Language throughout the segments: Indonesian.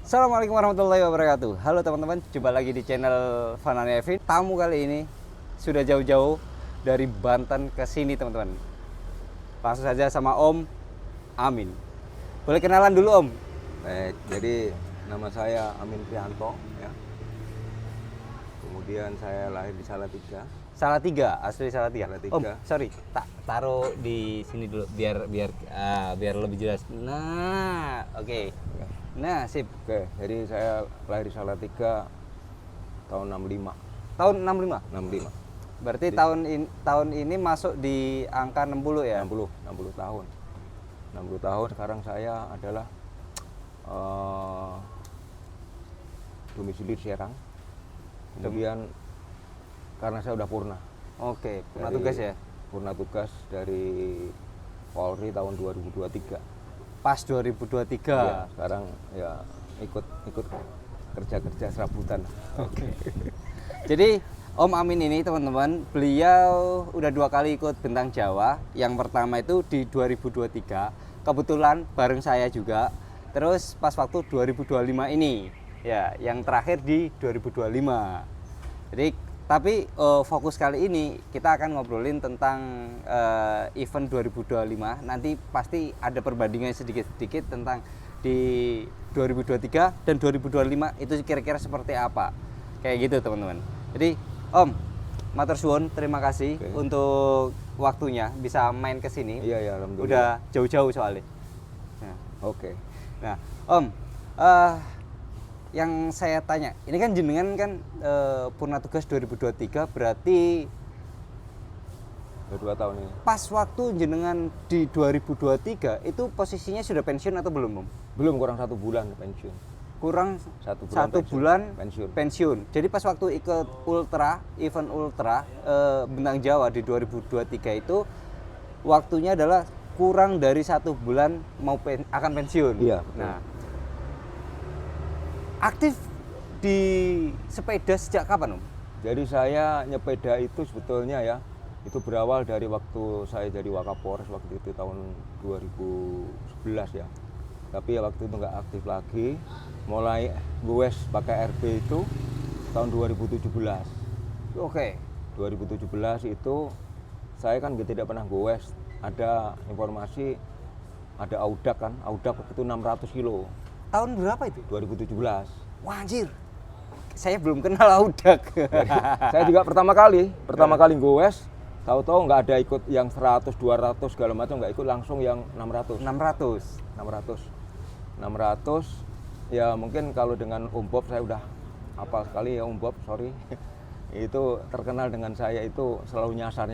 Assalamualaikum warahmatullahi wabarakatuh. Halo teman-teman, jumpa lagi di channel Fanani Evin. Tamu kali ini sudah jauh-jauh dari Banten ke sini teman-teman. Langsung saja sama Om Amin. Boleh kenalan dulu Om? Baik, jadi nama saya Amin Prianto ya. Kemudian saya lahir di Salatiga. Salatiga, asli Salatiga. Salatiga. Om, sorry, tak taruh di sini dulu biar lebih jelas. Nah, oke. Nah, sip. Oke, jadi saya lahir di Salatiga tahun 65. Tahun 65. 65. Berarti tahun ini masuk di angka 60 ya? 60 tahun. 60 tahun sekarang saya adalah domisili di Serang. Kemudian karena saya udah purna. Oke, purna tugas ya? Purna tugas dari Polri tahun 2023. Pas 2023. Ya, sekarang ya ikut kerja serabutan. Oke. Jadi Om Amin ini teman-teman, beliau udah 2 kali ikut Bentang Jawa. Yang pertama itu di 2023, kebetulan bareng saya juga. Terus pas waktu 2025 ini, ya yang terakhir di 2025. Jadi tapi fokus kali ini kita akan ngobrolin tentang event 2025. Nanti pasti ada perbandingan sedikit-sedikit tentang di 2023 dan 2025 itu kira-kira seperti apa. Kayak gitu teman-teman. Jadi Om, matur suwun, terima kasih untuk waktunya bisa main ke sini. Iya, alhamdulillah. Udah jauh-jauh soalnya. Nah, Oke. Nah, Om, yang saya tanya, ini kan jenengan kan purna tugas 2023, berarti 2 tahun ini. pas waktu jenengan di 2023 itu posisinya sudah pensiun atau belum, Om? Belum, kurang 1 bulan pensiun. Kurang 1 bulan pensiun. pensiun. Jadi pas waktu ikut event ultra Bentang Jawa di 2023 itu waktunya adalah kurang dari 1 bulan akan pensiun. Iya, betul. Nah, aktif di sepeda sejak kapan, Om? Jadi saya nyepeda itu sebetulnya ya, itu berawal dari waktu saya jadi Wakapolres waktu itu tahun 2011 ya. Tapi ya waktu itu nggak aktif lagi. Mulai goes pakai RB itu tahun 2017. Oke. 2017 itu saya kan tidak pernah goes. Ada informasi ada Audak kan, Audak waktu itu 600 kilo. Tahun berapa itu? 2017. Wah, anjir. Saya belum kenal Audak. Saya juga pertama kali goes, tahu-tahu nggak ada ikut yang 100, 200 segala macam, nggak ikut, langsung yang 600. 600. Ya mungkin kalau dengan Om Bob saya udah hafal sekali ya, Om Bob, sorry. Itu terkenal dengan saya itu selalu nyasar.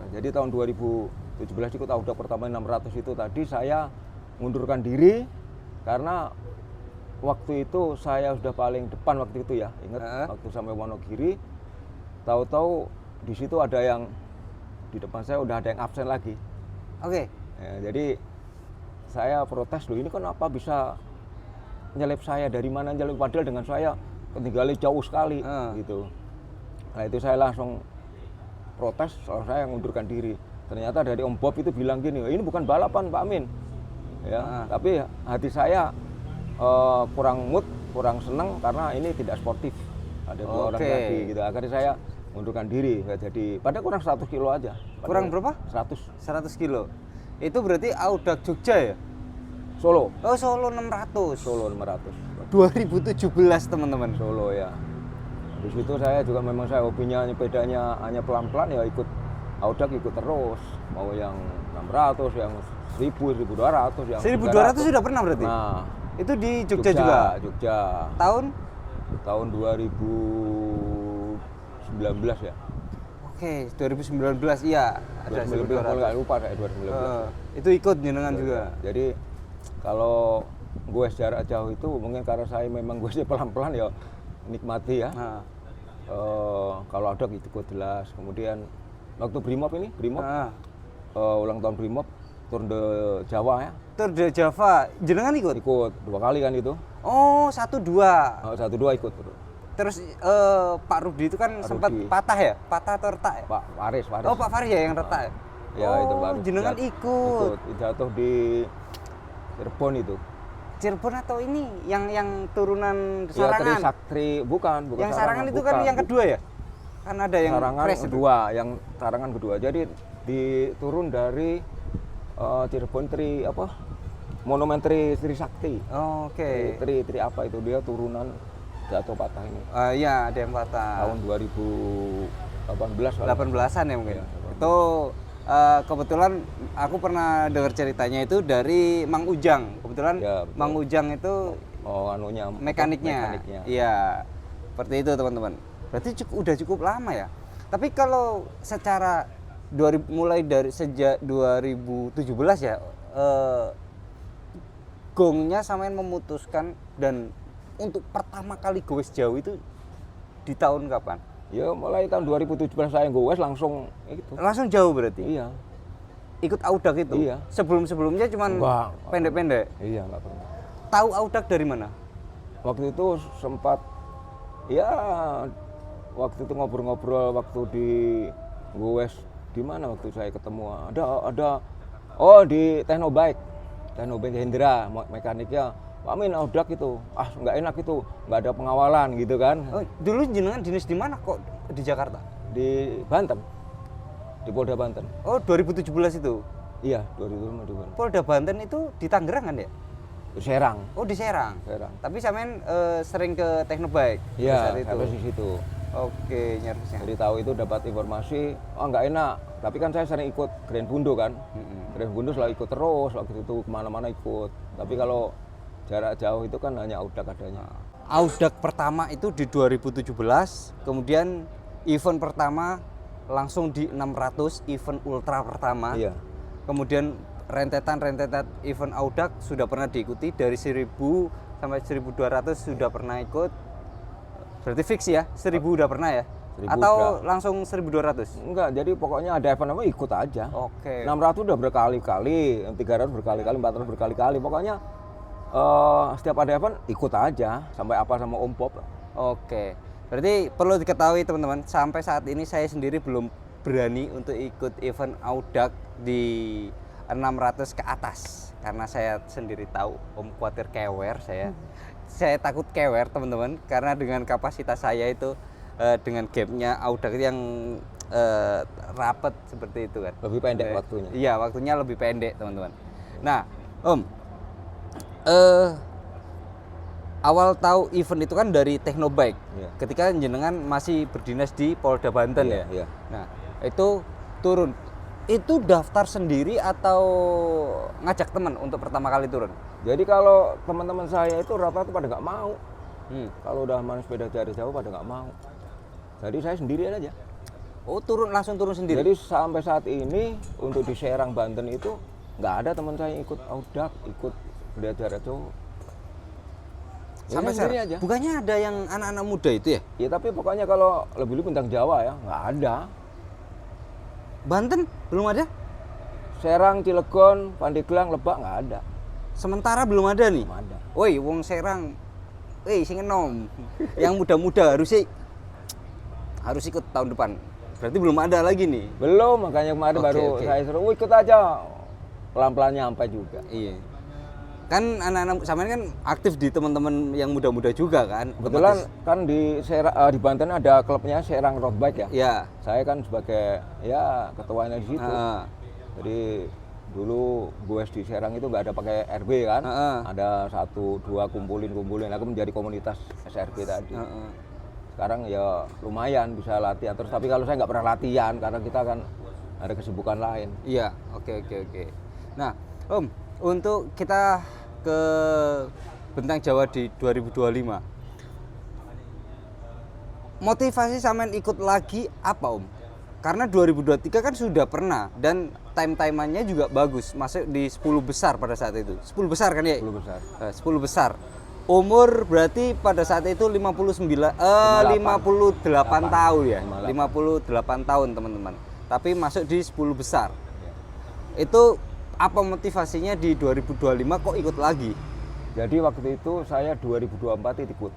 Jadi tahun 2017 ikut Audak pertama 600 itu tadi saya mundurkan diri karena waktu itu saya sudah paling depan waktu itu ya, ingat waktu sampai Wonogiri, tahu-tahu di situ ada yang di depan saya udah ada yang absen lagi. Oke. Ya, jadi saya protes, loh ini kenapa bisa nyelip saya, dari mana nyelip, padahal dengan saya ketinggalan jauh sekali gitu. Nah itu saya langsung protes, soal saya mengundurkan diri. Ternyata dari Om Bob itu bilang gini, ini bukan balapan Pak Amin ya, tapi hati saya kurang mood, kurang senang karena ini tidak sportif, ada 2 orang lagi gitu. Akhirnya saya mundurkan diri, jadi pada kurang 100 kilo aja. Kurang berapa? 100 kilo. Itu berarti Audak Jogja ya? Solo. Oh, Solo 600. Solo 500. 2017 teman-teman. Solo ya. Di situ saya juga memang saya hobinya nyepedanya hanya pelan-pelan ya, ikut Audak ikut terus. Mau yang 600, yang 1000, 1200, yang 1200 sudah pernah berarti? Nah, itu di Jogja juga? Jogja. Tahun 2019 ya. Oke, 2019 iya. Ada 2019 kalau nggak lupa saya 2019. Itu ikut jenengan juga. Jadi kalau gue jarak jauh itu mungkin karena saya memang gue pelan-pelan ya, nikmati ya. Kalau ada gitu ikut jelas. Kemudian waktu Brimob ulang tahun Brimob, Tour de Jawa ya. Tour de Java, jenengan ikut? Ikut 2 kali kan itu. Oh, 1-2. 1-2 ikut. Terus Pak Rudi itu kan sempat patah ya? Patah atau retak ya? Pak Faris. Oh, Pak Faris ya yang retak ya? Ya itu Pak. Jenengan ikut. Jatuh di Cirebon itu. Cirebon atau ini yang turunan Ya Sarangan? bukan Yang Sarangan itu kan yang kedua ya? Kan ada yang Sarangan fresh itu. kedua, yang Sarangan kedua. Jadi diturun dari Cirebon Monumen Trisakti. Oh, oke. Tri apa itu, dia turunan jatuh patah ini. Iya, ada yang patah. Tahun 2018 kalau 18-an ya mungkin. Iya, Itu kebetulan aku pernah dengar ceritanya itu dari Mang Ujang. Kebetulan Ya, betul. Mang Ujang itu mekaniknya. Iya. Seperti itu teman-teman. Berarti udah cukup lama ya. Tapi kalau secara mulai dari sejak 2017 ya, gongnya samain memutuskan dan untuk pertama kali goes jauh itu di tahun kapan? Ya mulai tahun 2017 saya goes langsung itu. Langsung jauh berarti? Iya. Ikut Audak itu? Iya. Sebelum-sebelumnya cuman pendek-pendek? Iya, nggak pernah. Tahu Audak dari mana? Waktu itu sempat, ya waktu itu ngobrol-ngobrol waktu di goes, di mana waktu saya ketemu, ada di Teknobike Hendra, mekaniknya, Pak Min Audak itu, nggak enak itu, nggak ada pengawalan gitu kan. Oh, dulu jenengan dinas di mana kok di Jakarta? Di Banten, di Polda Banten. Oh, 2017 itu? Iya, 2017 di Banten. Polda Banten itu di Tangerang kan ya? Di Serang. Oh, di Serang. Tapi sampean sering ke Teknobike Iya, saat itu. sampai di situ. Oke, nyervisnya. Jadi tahu itu dapat informasi, nggak enak. Tapi kan saya sering ikut Grand Bundo kan. Grand Bundo selalu ikut terus, waktu itu kemana-mana ikut. Tapi kalau jarak jauh itu kan hanya Audak adanya. Audak pertama itu di 2017, kemudian event pertama langsung di 600, event ultra pertama. Iya. Kemudian rentetan event Audak sudah pernah diikuti, dari 1000 sampai 1200 sudah pernah ikut. Berarti fix ya, 1000 udah pernah ya? 1000 Atau udah. langsung 1200? Enggak, jadi pokoknya ada event apa ikut aja. Oke. 600 udah berkali-kali, 300 berkali-kali, 400 berkali-kali. Pokoknya setiap ada event ikut aja, sampai apa sama Om Pop. Oke. Berarti perlu diketahui teman-teman, sampai saat ini saya sendiri belum berani untuk ikut event Audak di 600 ke atas. Karena saya sendiri tahu Om khawatir kewer saya. Saya takut kewer teman-teman, karena dengan kapasitas saya itu dengan gapnya Audak yang rapet seperti itu kan. Lebih pendek waktunya. Iya, waktunya lebih pendek teman-teman. Nah, Om, awal tahu event itu kan dari Teknobike. Iya. Ketika jenengan masih berdinas di Polda Banten ya. Iya. Nah, itu turun. Itu daftar sendiri atau ngajak teman untuk pertama kali turun? Jadi kalau teman-teman saya itu rata-rata pada nggak mau. Kalau udah main sepeda jarak jauh pada nggak mau. Jadi saya sendirian aja. Oh, langsung turun sendiri? Jadi sampai saat ini untuk di Serang Banten itu nggak ada teman saya ikut Audak, ikut sepeda jarak jauh. Sampai sendiri sekarang? aja. Bukannya ada yang anak-anak muda itu ya? Ya tapi pokoknya kalau lebih bintang Jawa ya nggak ada. Banten belum ada? Serang, Cilegon, Pandeglang, Lebak nggak ada. Sementara belum ada nih? Belum ada. Woi, wong Serang, sing enom. Yang muda-muda harus ikut tahun depan. Berarti belum ada lagi nih? Belum, makanya kemarin baru saya suruh ikut aja. Pelan-pelan nyampe juga. Iya. Kan anak-anak sama kan aktif di teman-teman yang muda-muda juga kan? Kebetulan kan di Banten ada klubnya Serang Road Bike ya. Iya. Saya kan sebagai ketuanya di situ. Jadi dulu gue di Serang itu nggak ada pakai RB kan. Ada 1, 2 kumpulin. Aku menjadi komunitas SRB tadi. Sekarang ya lumayan bisa latihan terus. Tapi kalau saya nggak pernah latihan karena kita kan ada kesibukan lain. Iya. Oke. Nah, Om, untuk kita ke Bentang Jawa di 2025, motivasi sampean ikut lagi apa Om? Karena 2023 kan sudah pernah dan time-timeannya juga bagus, masuk di 10 besar pada saat itu. 10 besar kan ya? 10 besar. 10 besar. Umur berarti pada saat itu 58 tahun ya. 58 tahun teman-teman. Tapi masuk di 10 besar. Itu apa motivasinya di 2025 kok ikut lagi? Jadi waktu itu saya 2024 ikut.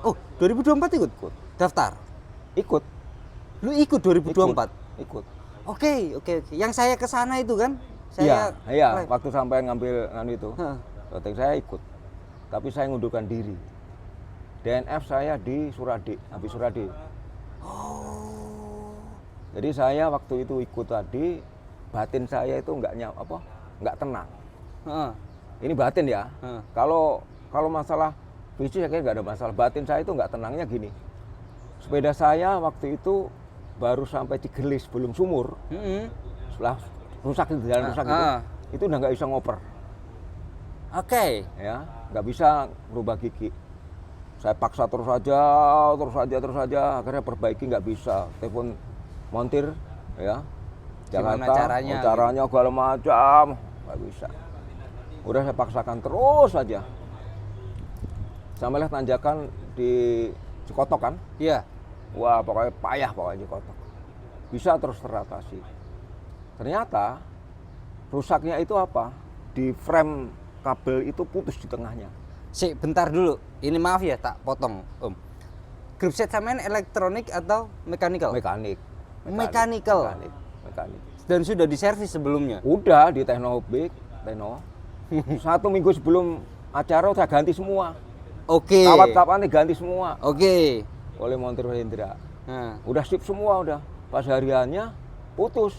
Oh, 2024 ikut? Daftar? Ikut. Lu ikut 2024? Ikut. Oke. Yang saya ke sana itu kan? Iya, waktu sampai ngambil itu. Penting saya ikut. tapi saya ngundurkan diri. DNF saya di Surade, habis Surade. Jadi saya waktu itu ikut tadi, batin saya itu nggak tenang. Heeh. Ini batin ya. Heeh. Kalau masalah fisik saya kira nggak ada masalah. Batin saya itu nggak tenangnya gini. Sepeda saya waktu itu baru sampai Cigelis belum sumur. Setelah rusak itu jalan rusak itu udah nggak bisa ngoper. Oke. Ya, nggak bisa merubah gigi. Saya paksa terus saja, akhirnya perbaiki nggak bisa. Telepon montir, ya. Gimana Jakarta, caranya? caranya segala macam, nggak bisa. Udah saya paksakan terus saja. Sampailah tanjakan di Cikotok kan? Iya. Wah, pokoknya payah pokoknya Cikotok. Bisa terus teratasi. Ternyata rusaknya itu apa? Di frame kabel itu putus di tengahnya. Bentar dulu. Ini maaf ya tak potong, Om. Grup set sampean elektronik atau mechanical? Mekanik. Dan sudah diservis sebelumnya? Udah di Tekno. 1 minggu sebelum acara saya ganti semua. Oke. Kawat-kawatnya ganti semua. Oke. Oleh montir Hendra. Nah. Udah sip semua udah. Pas hariannya putus.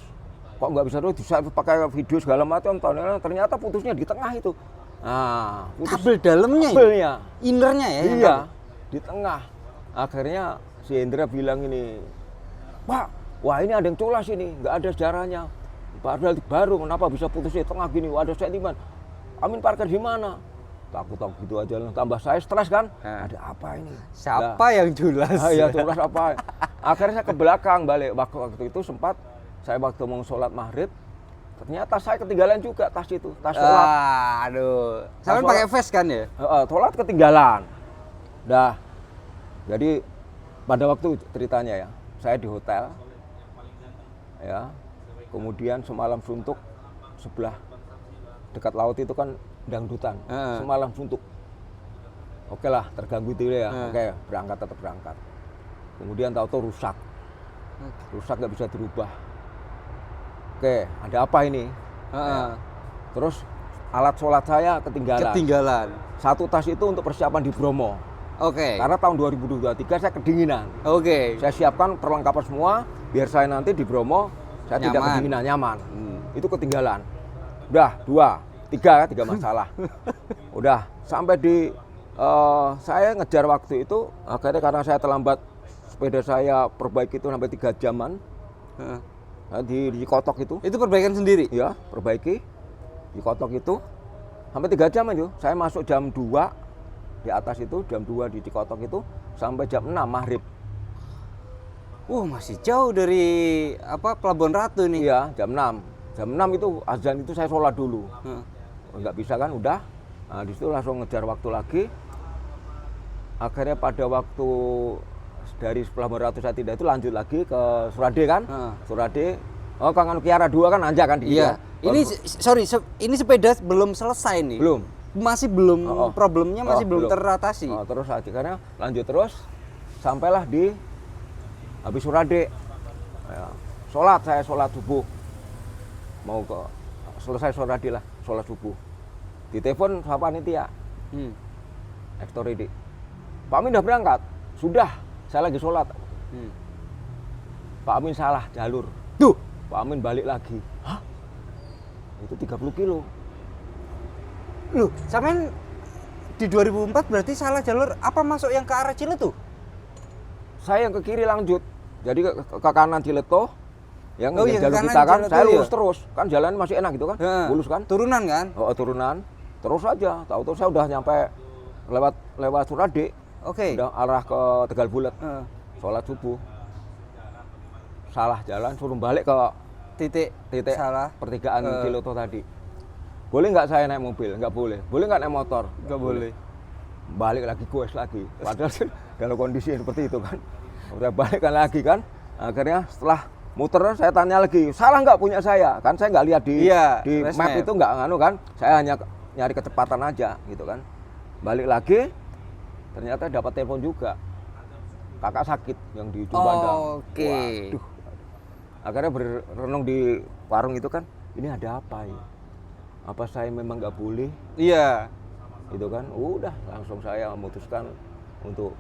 Kok nggak bisa tuh bisa pakai video segala macam. Ternyata putusnya di tengah itu. Nah, putus Kabel dalamnya? kabelnya. Innernya ya? Iya, di tengah. Akhirnya si Hendra bilang ini, Pak, wah ini ada yang colas ini, nggak ada sejarahnya. Padahal baru, kenapa bisa putus di tengah gini? Wah, ada sentimen. Amin parkir di mana? Takut gitu aja. Tambah saya stres kan? Ada apa ini? Siapa yang culas? Ya culas apa? Akhirnya saya ke belakang balik. Waktu itu sempat saya waktu mau sholat maghrib, ternyata saya ketinggalan juga tas itu, tas sholat. Aduh. Sampai pakai vest kan ya? Sholat ketinggalan. Dah. Jadi pada waktu ceritanya ya, saya di hotel. Ya. Kemudian semalam suntuk sebelah dekat laut itu kan dangdutan. Semalam suntuk. Oke lah, terganggu itu ya. Oke, tetap berangkat. Kemudian tahu-tahu rusak. Rusak nggak bisa dirubah. Oke, ada apa ini? Ya. Terus alat sholat saya ketinggalan. Satu tas itu untuk persiapan di Bromo. Oke. Karena tahun 2023 saya kedinginan. Oke. Saya siapkan perlengkapan semua biar saya nanti di Bromo saya tidak kedinginan, nyaman. Itu ketinggalan. Udah 3 masalah. Udah sampai di saya ngejar waktu itu akhirnya karena saya terlambat sepeda saya perbaiki itu sampai 3 jaman. Di Kotok itu. Itu perbaikan sendiri? Ya, perbaiki. Di Kotok itu sampai 3 jam aja. Saya masuk jam 2 di atas itu, jam 2 di Cikotok itu sampai jam 6 maghrib. Masih jauh dari Pelabuhan Ratu nih. Iya, jam 6. Jam 6 itu azan itu saya sholat dulu. Nggak bisa kan, udah. Nah, di situ langsung ngejar waktu lagi. Akhirnya pada waktu dari Pelabuhan Ratu saya tidak itu lanjut lagi ke Surade kan. Surade. Kangen Kiara 2 kan nanjak kan di Iya. Ini ini sepeda belum selesai nih. Belum. Masih belum problemnya masih belum teratasi. Terus akhirnya lanjut terus sampailah di habis Surade. Ya, saya sholat subuh. Mau ke selesai Surade lah, sholat subuh. Ditelepon sama panitia. Ektoridi. Pak Amin udah berangkat? Sudah, saya lagi sholat. Pak Amin salah jalur. Duh, Pak Amin balik lagi. Hah? Itu 30 kilo. Loh, sampean di 2004 berarti salah jalur apa masuk yang ke arah Ciletuh? Saya yang ke kiri lanjut. Jadi ke kanan Ciletuh. Yang jalur kanan kita kan, Ciletuh saya lurus ya? terus. Kan jalan masih enak gitu kan? Mulus kan? Turunan kan? Turunan. Terus aja. Tahu-tahu saya udah nyampe lewat Surade. Oke. Udah arah ke Tegal Bulet. Sholat subuh. Salah jalan, suruh balik ke titik salah pertigaan Ciletuh tadi. Boleh nggak saya naik mobil? Nggak boleh. Boleh nggak naik motor? Nggak boleh. Balik lagi goes lagi. Padahal dalam kondisi seperti itu kan. Udah balikkan lagi kan. Akhirnya setelah muter saya tanya lagi, salah nggak punya saya? Kan saya nggak lihat di map itu nggak nganu kan. Saya hanya nyari kecepatan aja gitu kan. Balik lagi, ternyata dapat telepon juga. Kakak sakit yang di ujung pandang. Oke. Waduh. Akhirnya berenung di warung itu kan, ini ada apa ya? Apa saya memang nggak boleh? Iya. gitu kan. Udah langsung saya memutuskan untuk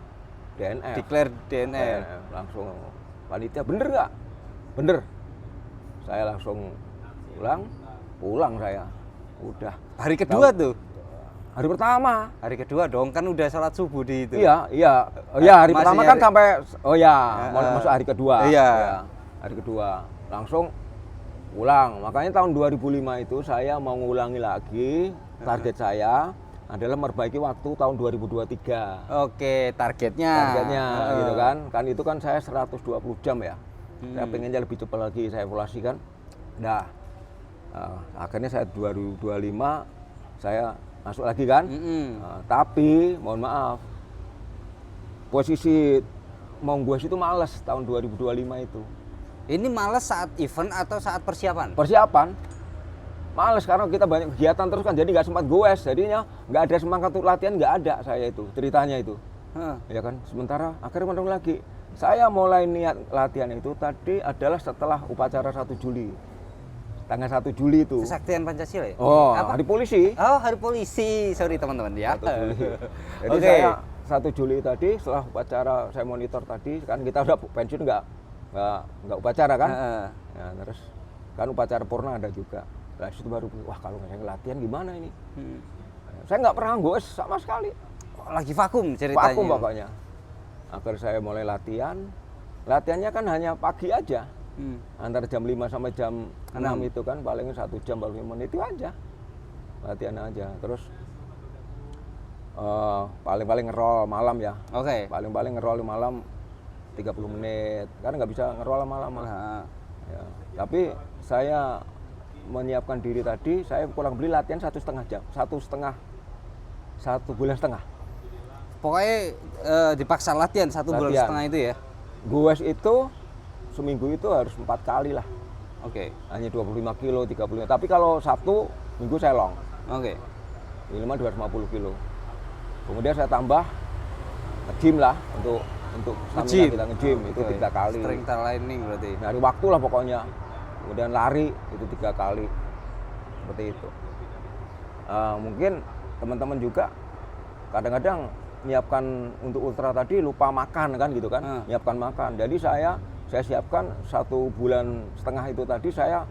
DNF. Declare DNF. Langsung panitia, bener nggak? Bener. Saya langsung pulang saya. Udah. Hari kedua tuh. Hari pertama. Hari kedua dong, kan udah sholat subuh di itu. Iya, hari Masih pertama kan hari- sampai mau masuk hari kedua. Iya. Ya, hari kedua langsung pulang. Makanya tahun 2005 itu saya mau ngulangi lagi. Target saya adalah memperbaiki waktu tahun 2023. Oke, targetnya. Targetnya gitu kan. Kan itu kan saya 120 jam ya. Saya pengennya lebih cepat lagi, saya evaluasikan. Nah, akhirnya saya 2025 saya masuk lagi kan. Tapi mohon maaf, posisi Monggues itu males tahun 2025 itu. Ini males saat event atau saat persiapan? Persiapan males karena kita banyak kegiatan terus kan, jadi nggak sempat goes, jadinya nggak ada semangat untuk latihan, nggak ada saya itu ceritanya itu. Ya kan, sementara akhirnya menang lagi. Saya mulai niat latihan itu tadi adalah setelah upacara 1 Juli. Tanggal 1 Juli itu. Kesaktian Pancasila ya? Oh, Apa? hari polisi. Oh, hari polisi. Sorry teman-teman ya. 1 Juli. Jadi Oke. saya 1 Juli tadi setelah upacara saya monitor tadi kan, kita udah pensiun nggak upacara kan. Ya, terus kan upacara purna ada juga. Nah, situ baru wah kalau nggak latihan gimana ini. Saya nggak pernah goes sama sekali. Lagi vakum ceritanya. Vakum pokoknya. Akhirnya saya mulai latihan. Latihannya kan hanya pagi aja. Antara jam 5 sampai jam 6 itu kan paling 1 jam 45 menit itu aja. Latihan aja. Terus paling-paling ngerol malam ya. Oke. Paling-paling ngerol malam 30 menit. Kan nggak bisa ngerol lama-lama. Ya. Tapi saya menyiapkan diri tadi, saya kurang beli latihan 1,5 jam. 1 bulan setengah. Pokoknya dipaksa latihan 1 bulan Latihan. setengah itu ya. Goes itu seminggu itu harus 4 kali lah. Oke. Hanya 25 kilo, 35. Tapi kalau Sabtu, Minggu saya long. Oke. Minimal 250 kilo. Kemudian saya tambah nge-gym lah untuk stamina Nge-gym? kita nge-gym itu 3 kali. Strength training berarti. Nyari waktu lah pokoknya. Kemudian lari itu 3 kali. Seperti itu. Mungkin teman-teman juga kadang-kadang menyiapkan untuk ultra tadi lupa makan kan gitu kan. Menyiapkan makan. Jadi saya siapkan 1 bulan setengah itu tadi saya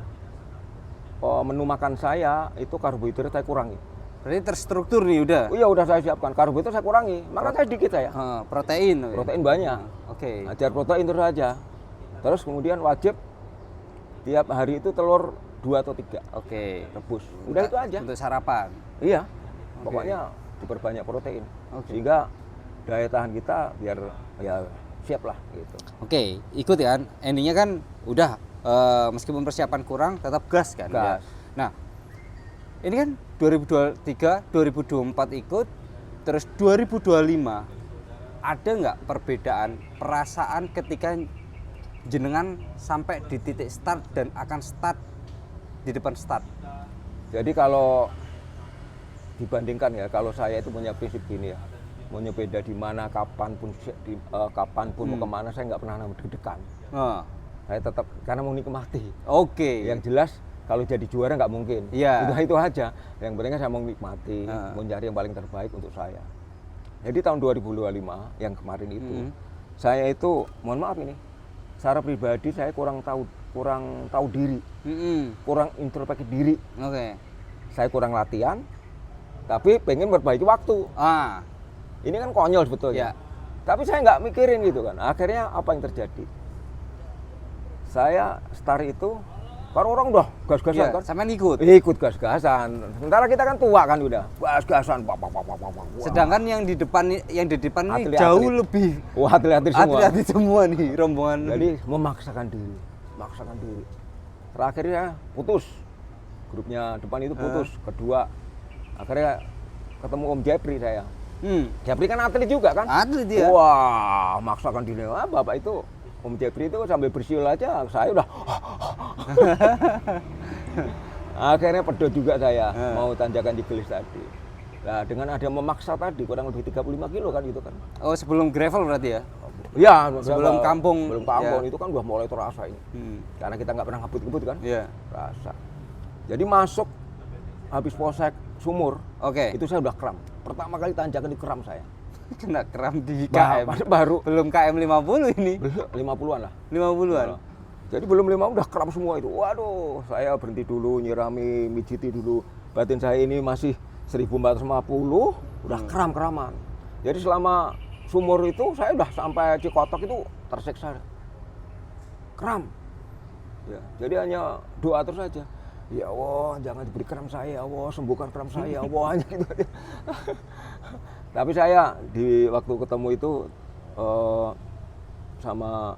menu makan saya itu karbohidrat saya kurangi. Berarti terstruktur nih udah. Oh iya udah saya siapkan, karbohidrat saya kurangi. Makan saya dikit saya. Protein. Protein banyak. Oke. Ajar protein terus aja. Terus kemudian wajib tiap hari itu telur 2 atau 3. Oke. Rebus. Udah itu aja. Untuk sarapan. Iya. Pokoknya diperbanyak protein. Sehingga daya tahan kita biar ya siap lah gitu. Oke, ikut ya. Endingnya kan udah meskipun persiapan kurang tetap gas kan. Gas. Ya. Nah, ini kan 2023, 2024 ikut, terus 2025 ada nggak perbedaan perasaan ketika jenengan sampai di titik start dan akan start di depan start? Jadi kalau dibandingkan ya, kalau saya itu punya prinsip gini ya, mau nyepeda di mana, kapanpun mau kemana, saya nggak pernah deg-degan. Saya tetap karena mau nikmati. Oke. Yang jelas kalau jadi juara nggak mungkin. Iya. Itu aja. Yang penting saya mau nikmati, mau cari yang paling terbaik untuk saya. Jadi tahun 2025 yang kemarin itu, saya itu mohon maaf ini, secara pribadi saya kurang tahu diri, kurang introspeksi diri. Oke. Saya kurang latihan, tapi pengen memperbaiki waktu. Ini kan konyol sebetulnya. Ya. Tapi saya nggak mikirin gitu kan. Akhirnya apa yang terjadi? Saya start itu, kalau orang udah gas-gasan kan. Sampai ikut. Ikut gas-gasan. Sementara kita kan tua kan udah. Gas-gasan. Sedangkan yang di depan ini Atlet-atlet. jauh lebih Wah, atlet-atlet semua. atlet semua nih rombongan. Jadi memaksakan diri. Terakhirnya putus. Grupnya depan itu putus. Kedua, akhirnya ketemu Om Jepri saya. Jepri kan atlet juga kan? Atlet dia. Wah, maksakan diri. Bapak itu Om Jepri itu sambil bersiul aja, saya udah. Akhirnya pedot juga saya mau tanjakan di gelis tadi. Nah, dengan ada memaksa tadi kurang lebih 35 kilo kan gitu kan. Oh, sebelum gravel berarti ya? Iya, Sebelum kampung. Belum kampung Ya. itu kan udah mulai terasa ini. Karena kita nggak pernah ngebut-ngebut kan. Iya. Rasa. Jadi masuk habis polsek Sumur. Oke. Itu saya udah kram. pertama kali tanjakan di kram saya. Kena kram di KM. Baru. Belum KM 50 ini. Belum 50-an lah. 50-an. Jadi belum 5 udah kram semua itu. Waduh, saya berhenti dulu, nyirami, mijiti dulu. Batin saya ini masih 1450, udah kram-kraman. Jadi selama sumur itu saya udah sampai Cikotok itu tersiksa. Kram. Ya, jadi hanya doa terus saja. Ya Allah, jangan diberi kram saya, ya Allah, sembuhkan kram saya, ya Allah, hanya gitu aja. Tapi saya di waktu ketemu itu sama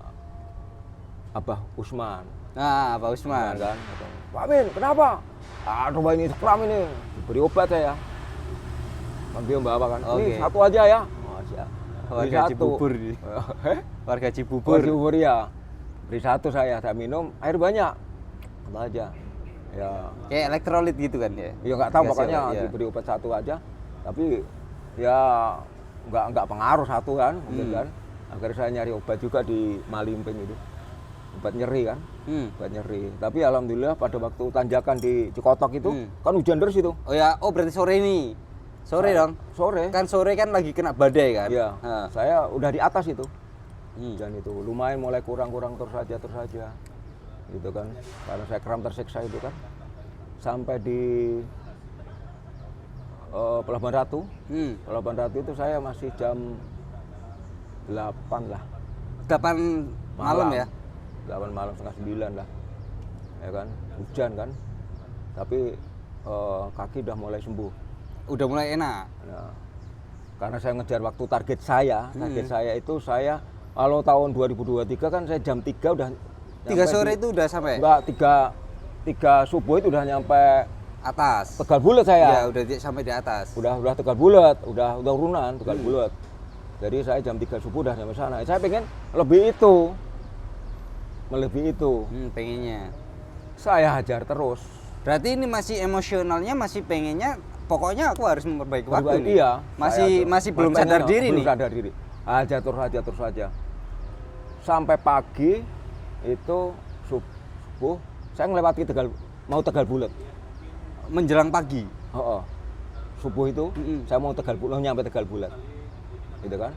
Abah Usman. Nah, Pak Usman kan. Pak Amin, kenapa? Aduh, ini kram ini. Diberi obat saya. Panggil Mbak apa kan? Ini satu aja ya. Oh, siap. Warga Cibubur. Warga Cibubur. Warga Cibubur ya. Beri satu saya minum, air banyak. Satu aja. Ya. Kayak elektrolit gitu kan ya? Ya nggak tahu, pokoknya ya. diberi obat satu aja. Tapi ya nggak pengaruh satu kan, mungkin kan. Akhirnya saya nyari obat juga di Malimping itu. Obat nyeri kan, obat nyeri. Tapi alhamdulillah pada waktu tanjakan di Cikotok itu kan hujan deras itu. Oh ya, berarti sore ini. Sore dong. Sore. Kan sore kan lagi kena badai kan? Iya. Saya udah di atas itu. Hujan itu lumayan mulai kurang terus saja. Gitu kan. Karena saya kram tersiksa itu kan. Sampai di Pelabuhan Ratu. Pelabuhan Ratu itu saya masih jam 8 lah. 8 malam ya? 8 malam, setengah 9 lah. Ya kan, hujan kan. Tapi kaki udah mulai sembuh. Udah mulai enak. Nah, karena saya ngejar waktu target saya itu saya kalau tahun 2023 kan saya jam 3 udah 3 sore itu udah sampai? Enggak, 3 subuh itu udah nyampe atas. Tegal Bulat saya. Ya, udah sampai di atas. Udah Tegal Bulat, udah urunan Tegal Bulat. Jadi saya jam 3 subuh udah sampai sana. Saya pengen melebihi itu. Pengennya. Saya hajar terus. Berarti ini masih emosionalnya masih pengennya, pokoknya aku harus memperbaiki waktu nih. Iya. Masih belum sadar diri nih. Belum sadar diri. Hajar terus saja. Sampai pagi itu subuh saya melewati mau Tegal Bulat. Menjelang pagi. Subuh itu saya mau nyampe Tegal Bulat. Gitu kan.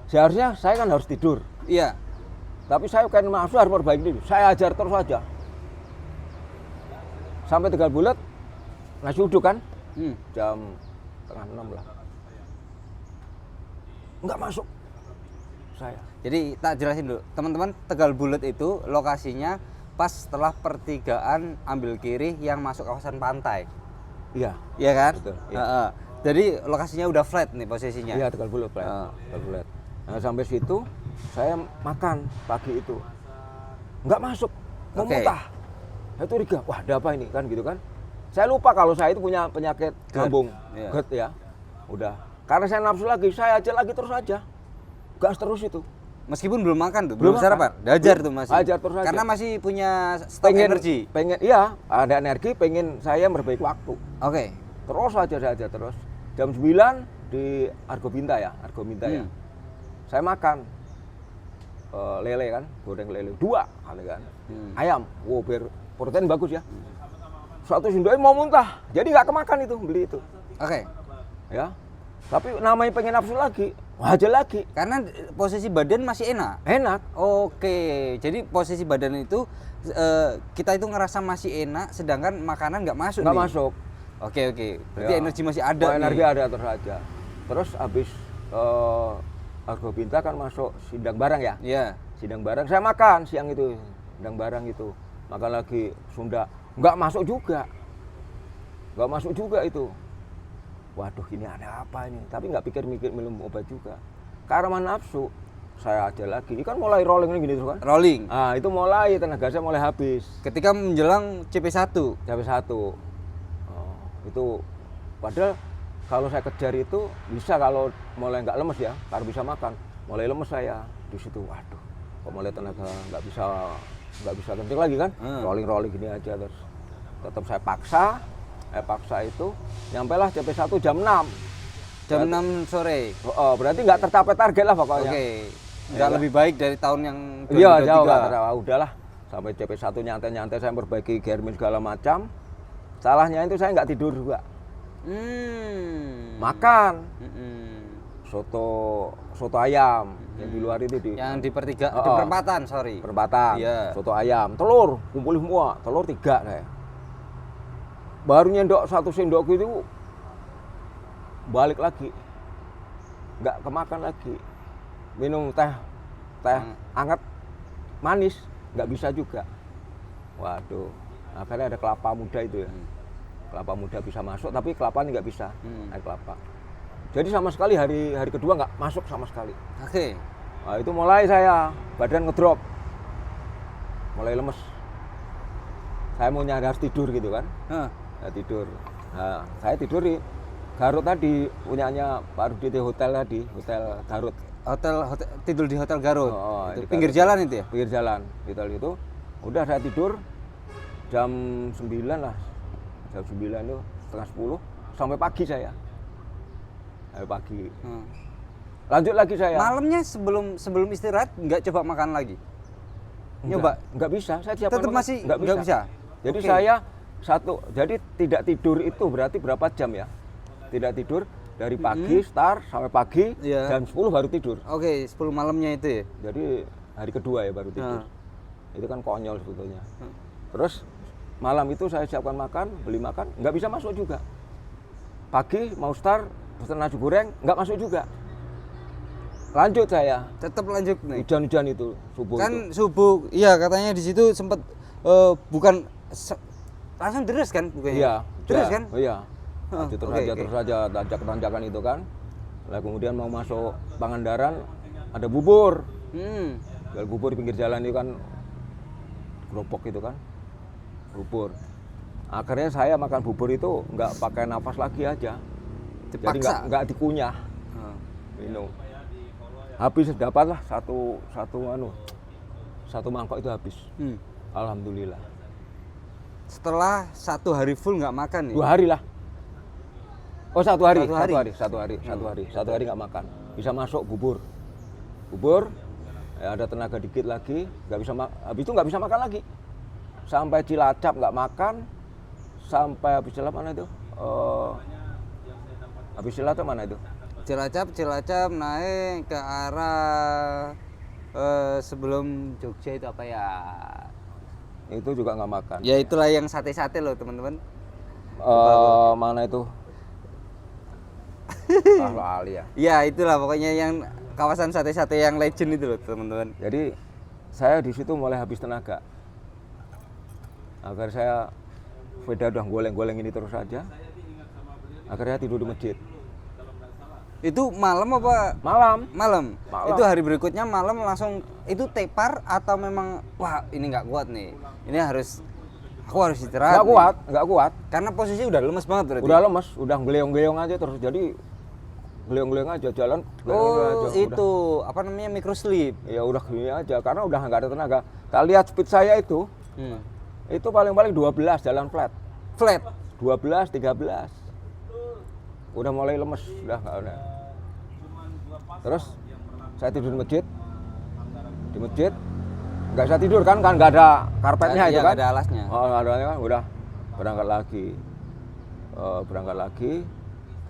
Seharusnya saya kan harus tidur. Iya. Tapi saya kan masuk harus memperbaiki diri. Saya ajar terus saja. Sampai Tegal Bulat nasi uduk kan. Jam 5:30 lah. Enggak masuk saya. Jadi tak jelasin dulu. Teman-teman, Tegal Bulat itu lokasinya pas setelah pertigaan ambil kiri yang masuk kawasan pantai. Iya. Iya kan? Betul. Iya. Jadi lokasinya udah flat nih posisinya. Iya, Tegal Bulat flat. Tegal Bulat. Nah, sampai situ saya makan pagi itu. Enggak masuk. Mau muntah. Saya curiga, wah ada apa ini kan gitu kan. Saya lupa kalau saya itu punya penyakit lambung, GERD ya. Udah. Karena saya nafsu lagi, saya aja lagi terus aja. Gas terus itu. Meskipun belum makan tuh, belum sarapan. Dajar tuh masih. Ajar terus aja. Karena masih punya stok energi. Iya, ada energi, pengen saya memperbaiki waktu. Oke. Terus aja terus. Jam 9 di Argo Binta ya. Saya makan lele kan, goreng lele 2 kali kan. Ayam, biar protein bagus ya. Satu sendok mau muntah, jadi nggak kemakan itu, beli itu. Oke. Ya, tapi namanya pengen nafsu lagi, wajar lagi. Karena posisi badan masih enak. Enak. Oke, jadi posisi badan itu kita itu ngerasa masih enak, sedangkan makanan nggak masuk. Nggak masuk. Oke. Berarti energi masih ada. Energi ada terus aja. Terus habis Argo Binta kan masuk Sindang Barang ya. Iya. Sindang Barang saya makan siang itu, Sindang Barang itu. Makan lagi Sunda. Nggak masuk juga itu. Waduh, ini ada apa ini? Tapi nggak pikir-mikir minum obat juga. Karena nafsu, saya aja lagi. Ini kan mulai rolling gini terus kan? Rolling. Nah, itu mulai tenaga saya mulai habis. Ketika menjelang CP1. Itu padahal kalau saya kejar itu bisa kalau mulai nggak lemes ya, karena bisa makan. Mulai lemes saya di situ. Waduh, kok mulai tenaga nggak bisa kencing lagi kan, rolling gini aja terus. Tetap saya paksa itu, nyampailah CP1 jam 6. Jam 6 sore. Berarti nggak tercapai target lah pokoknya. Oke. Nggak lebih baik dari tahun yang 2023. Iya, jauh lah. Udahlah. Sampai CP1 nyantai-nyantai saya perbaiki germin segala macam. Salahnya itu saya nggak tidur juga. Makan Mm-mm. soto ayam yang di luar itu di Yang di di perempatan, sorry. perempatan, Iya. soto ayam, telur, kumpul semua, telur 3 saya. Baru nyendok 1 sendok gitu, balik lagi, nggak kemakan lagi. Minum teh hangat, manis, nggak bisa juga. Waduh, akhirnya ada kelapa muda itu ya. Kelapa muda bisa masuk, tapi kelapa ini nggak bisa, air kelapa. Jadi sama sekali hari kedua nggak masuk sama sekali. Oke. Nah, itu mulai saya badan ngedrop, mulai lemes. Saya mau nyari harus tidur gitu kan, ya, tidur. Nah, saya tidur di Garut tadi, punyanya Pak Rudi di hotel tadi, hotel Garut. Hotel tidur di Hotel Garut. Di Itu pinggir Garut. jalan itu ya? Pinggir jalan, hotel itu. Udah saya tidur jam 9 lah, jam 9 itu setengah 10 sampai pagi saya. Sampai pagi. Lanjut lagi saya. Malamnya sebelum istirahat nggak coba makan lagi? Nyoba? Nggak bisa, saya siapkan Tetap makan. masih nggak bisa? Jadi Oke. saya jadi tidak tidur itu berarti berapa jam ya? Tidak tidur dari pagi start sampai pagi, Iya. jam 10 baru tidur. Oke, 10 malamnya itu ya? Jadi hari kedua ya baru tidur. Itu kan konyol sebetulnya. Terus malam itu saya siapkan makan, beli makan, nggak bisa masuk juga. Pagi mau start, pesan nasi goreng, nggak masuk juga. Lanjut saya, Tetap lanjut nih. hujan-hujan itu, subuh itu. Kan subuh, iya katanya di situ sempat bukan langsung deres kan bukannya? Iya, Deres kan? Oh iya. Oke, Terus saja tanjakan itu kan. Lah kemudian mau masuk Pangandaran ada bubur. Jual bubur di pinggir jalan itu kan gerobak itu kan. Bubur. Akhirnya saya makan bubur itu nggak pakai nafas lagi aja. Jadi Dipaksa. nggak dikunyah. Minum. Habis dapatlah satu mangkok itu habis. Alhamdulillah. Setelah 1 hari full nggak makan nih? 2 hari lah. Oh, satu hari nggak makan. Bisa masuk bubur, ya, ada tenaga dikit lagi, nggak bisa habis itu nggak bisa makan lagi. Sampai Cilacap nggak makan, sampai habis Cilacap mana itu? Habis Cilacap mana itu? Cilacap naik ke arah sebelum Jogja itu apa ya? Itu juga nggak makan. Ya itulah yang sate-sate loh teman-teman. Mana itu? Ali ya. Ya itulah pokoknya yang kawasan sate-sate yang legend itu loh teman-teman. Jadi saya di situ mulai habis tenaga. Agar saya sepeda udah goleng-goleng ini terus saja. Akhirnya tidur di masjid. Itu malam apa? Malam. Malam. Malam. Itu hari berikutnya malam langsung itu tepar atau memang wah ini nggak kuat nih. Ini aku harus istirahat. Nggak kuat. Karena posisi udah lemes banget berarti. Udah lemes, udah geleong-geleong aja terus. Jadi geleong-geleong aja jalan. Oh, aja, itu apa namanya micro sleep. Ya udah gini aja karena udah nggak ada tenaga. Kita lihat speed saya itu. Itu paling-paling 12 jalan flat. Flat. 12, 13. Udah mulai lemes, udah nggak ada. Terus saya tidur di masjid. Di masjid nggak bisa tidur kan nggak ada karpetnya itu Iya, kan. nggak ada alasnya. Oh, nggak ada alasnya kan udah berangkat lagi.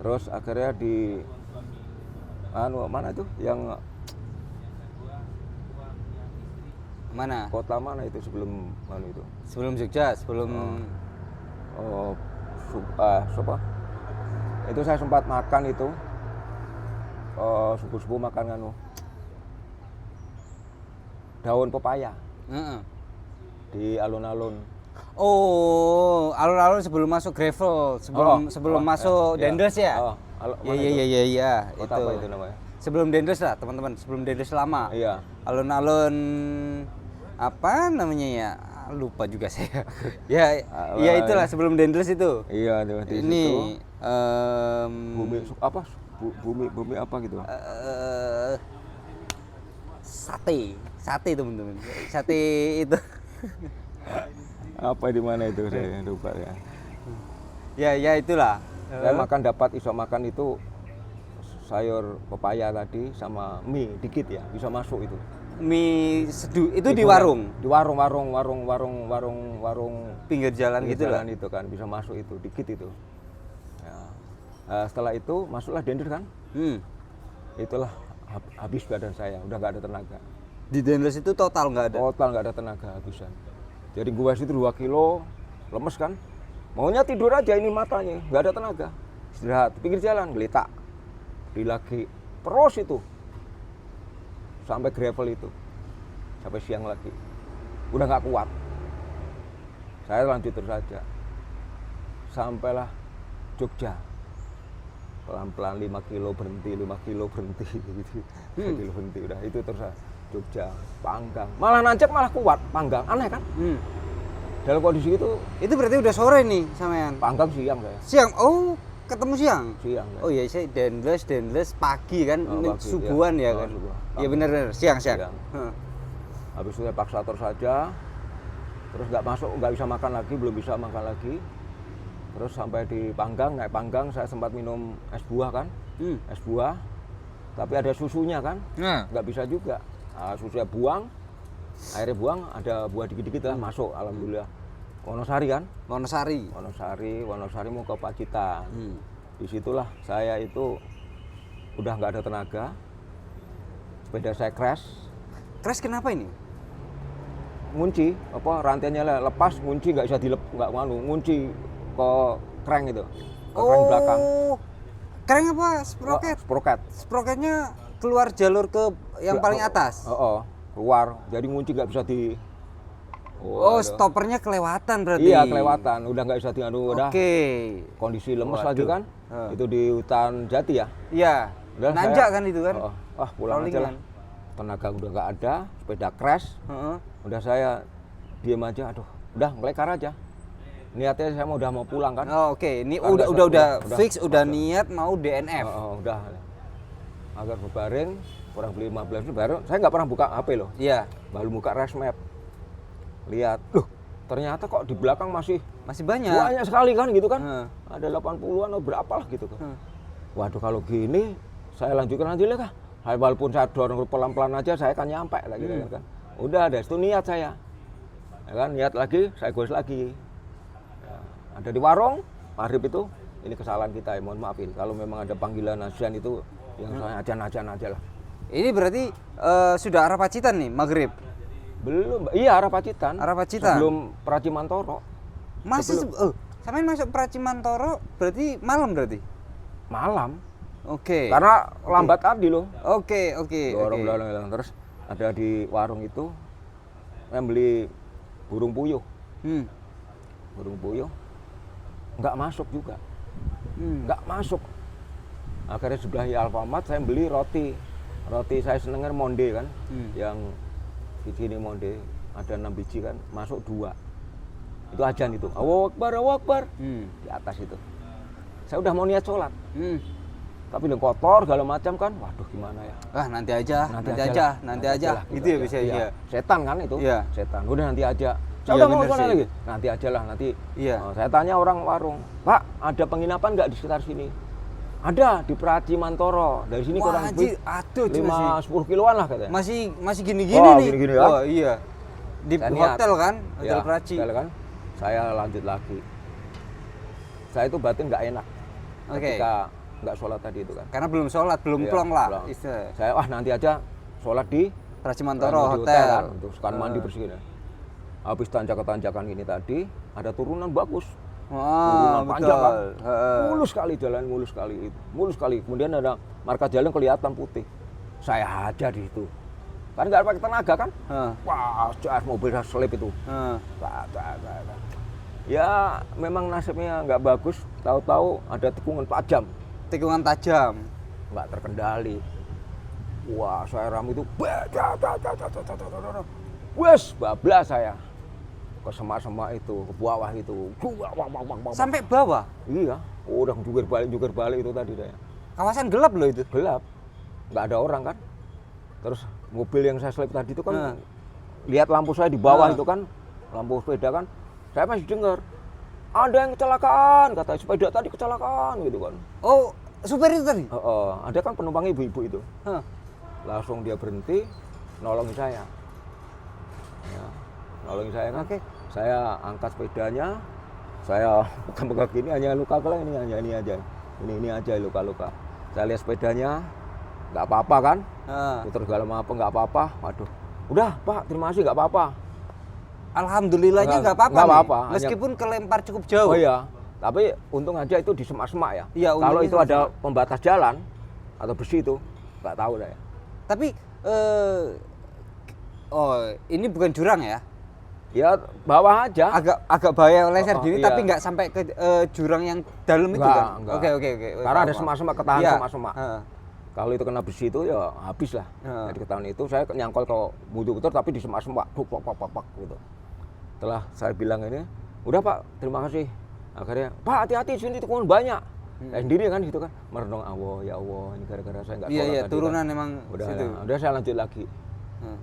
Terus akhirnya di mana itu yang Mana? kota mana itu sebelum itu? Sebelum Jogja, sebelum Itu saya sempat makan itu subuh-subuh makan daun pepaya di alun-alun. Oh, alun-alun sebelum masuk gravel, sebelum masuk Dendels ya? Iya, Kota apa itu namanya? Sebelum Dendels lah, teman-teman, sebelum Dendels lama. Iya. Alun-alun apa namanya ya? Lupa juga saya. Ya itulah sebelum Dendels itu. Iya, di Ini situ. Bumi apa? Bumi apa gitu? Sate teman-teman. Sate itu. Apa di mana itu saya lupa ya. Ya itulah. Saya iso makan itu sayur pepaya tadi sama mie dikit ya, bisa masuk itu. Mie seduh itu di warung. Di warung Pinggir jalan gitu lah. Itu kan bisa masuk itu dikit itu. Ya. Setelah itu masuklah dender kan. Hmm. Itulah habis badan saya, udah nggak ada tenaga. Di dendles itu total nggak ada? Total nggak ada tenaga, habisan. Jadi gua itu 2 kilo, lemes kan. Maunya tidur aja ini matanya, nggak ada tenaga. Istirahat, pinggir jalan, geletak. Lagi terus itu. Sampai gravel itu. Sampai siang lagi. Udah nggak kuat. Saya lanjut terus saja. Sampailah Jogja. Pelan-pelan 5 kilo berhenti, 5 kilo berhenti gitu. 5 kilo berhenti udah itu terus Jogja, Panggang. Malah nanjak malah kuat, Panggang. Aneh kan? Dalam kondisi itu berarti udah sore nih sampean. Panggang siang saya. Siang. Oh, ketemu siang. Siang. Oh iya, saya dendles pagi kan, Pagi, subuhan ya kan. Subuh. Iya benar, siang. Habis itu saya paksa terus saja. Terus nggak masuk, nggak bisa makan lagi, belum bisa makan lagi. Terus sampai di Panggang, naik Panggang saya sempat minum es buah kan. Es buah. Tapi ada susunya kan. Nggak bisa juga. Susunya buang, airnya buang, ada buah dikit-dikit lah masuk, alhamdulillah. Wonosari kan? Wonosari mau ke Pacitan. Disitulah saya itu udah nggak ada tenaga. Sepeda saya crash. Crash kenapa ini? Ngunci, rantainya lepas, ngunci nggak bisa ngunci ke crank itu, ke crank belakang. Crank apa? Sprocket? Sprocket. Sprocketnya keluar jalur ke yang paling atas? Keluar, jadi ngunci nggak bisa di... Stoppernya kelewatan berarti? Iya, kelewatan, udah nggak bisa udah. Kondisi lemes lagi kan, itu di hutan jati ya? Iya, nanjak kan itu kan? Pulang aja lah. Tenaga udah nggak ada, sepeda crash, udah saya diem aja, udah ngelekar aja. Niatnya saya udah mau pulang kan? Ini udah fix, udah niat mau DNF. Udah. Agar berbaring, kurang beli 15 menit baru. Saya nggak pernah buka HP loh. Iya. Baru buka race map. Lihat, ternyata kok di belakang masih banyak. Banyak sekali kan gitu kan? Ada 80-an atau berapa lah gitu kan. Waduh, kalau gini saya lanjutkan aja lah. Walaupun saya dorong pelan-pelan aja, saya kan nyampe lagi kan. Udah, ada itu niat saya. Ya kan, niat lagi, saya goes lagi. Ya, ada di warung, maghrib itu, ini kesalahan kita, mohon maafin. Kalau memang ada panggilan asian itu, yang saya ajan aja lah. Ini berarti sudah arah Pacitan nih, maghrib? Belum, iya arah Pacitan. Sebelum Pracimantoro. Masih sampai masuk Pracimantoro berarti malam berarti? Malam. Oke. Karena lambat tadi loh. Oke. Dorong. Terus ada di warung itu, saya beli burung puyuh. Burung puyuh, nggak masuk juga. Nggak masuk. Akhirnya sebelah Alfamart saya beli roti saya senengnya monde kan, yang di sini monde ada 6 biji kan, masuk 2. Itu ajan itu, Allahu Akbar, di atas itu. Saya udah mau niat sholat, tapi yang kotor segala macam kan, waduh gimana ya? Nanti aja. Gitu ya bisa ya. Setan kan itu, setan. Udah nanti aja. Saya udah mau sholat lagi, nanti aja lah nanti. Saya tanya orang warung, Pak, ada penginapan nggak di sekitar sini? Ada di Pracimantoro. Dari sini kurang lebih 5-10 kiloan lah katanya. Masih gini-gini nih. Gini-gini kan? Oh iya. Di hotel kan? Hotel Praci. Hotel kan? Saya lanjut lagi. Saya itu batin nggak enak. Ketika nggak sholat tadi itu kan. Karena belum sholat, belum plong lah. Saya nanti aja sholat di Pracimantoro hotel. Kan? Terus kan mandi bersih. Habis tanjakan ini tadi ada turunan bagus. Wah, panjang kan, mulus sekali jalan, mulus sekali. Kemudian ada marka jalan kelihatan putih. Saya hajar di situ. Kan nggak pakai tenaga kan? Wah, jas mobil selip itu. Ya, memang nasibnya nggak bagus. Tahu-tahu ada tikungan tajam. Nggak terkendali. Wah, saya ram itu. Wes, bablas saya. Ke semak-semak itu, ke bawah itu. Sampai bawah? Iya, udah jungkir balik itu tadi saya. Kawasan gelap loh itu? Gelap, nggak ada orang kan. Terus mobil yang saya selip tadi itu kan, lihat lampu saya di bawah itu kan, lampu sepeda kan, saya masih dengar, ada yang kecelakaan, kata sepeda tadi kecelakaan gitu kan. Oh, supir itu tadi? Ada kan penumpang ibu-ibu itu. Langsung dia berhenti, nolongin saya. Ya, nolongin saya kan. Saya angkat sepedanya, saya pegang-pegang gini, hanya luka ini aja. ini aja luka-luka. Saya lihat sepedanya, nggak apa-apa kan, putar segala apa nggak apa-apa. Waduh, udah Pak, terima kasih nggak apa-apa. Alhamdulillahnya nggak apa-apa. Nggak nih. apa-apa. Meskipun kelempar cukup jauh. Oh iya, tapi untung aja itu di semak-semak ya. Iya, kalau untungnya itu ada pembatas jalan atau besi itu, nggak tahu saya. Tapi oh ini bukan jurang ya? Ya bawah aja. Agak bahaya leser gini, iya. tapi nggak sampai ke jurang yang dalam itu kan? Enggak. Oke. Karena ada semak-semak, ketahan Iya. semak-semak. Kalau itu kena besi itu ya habis lah. Jadi ketahuan itu saya nyangkol ke mutu-mutu tapi di semak-semak, pak gitu. Setelah saya bilang ini, udah Pak, terima kasih. Akhirnya, Pak hati-hati sini tikungan banyak. Saya sendiri kan gitu kan, merenung Allah, ya Allah, ini gara-gara saya nggak sholat Iya, tadi turunan kan. emang Udah, situ. udah saya lanjut lagi.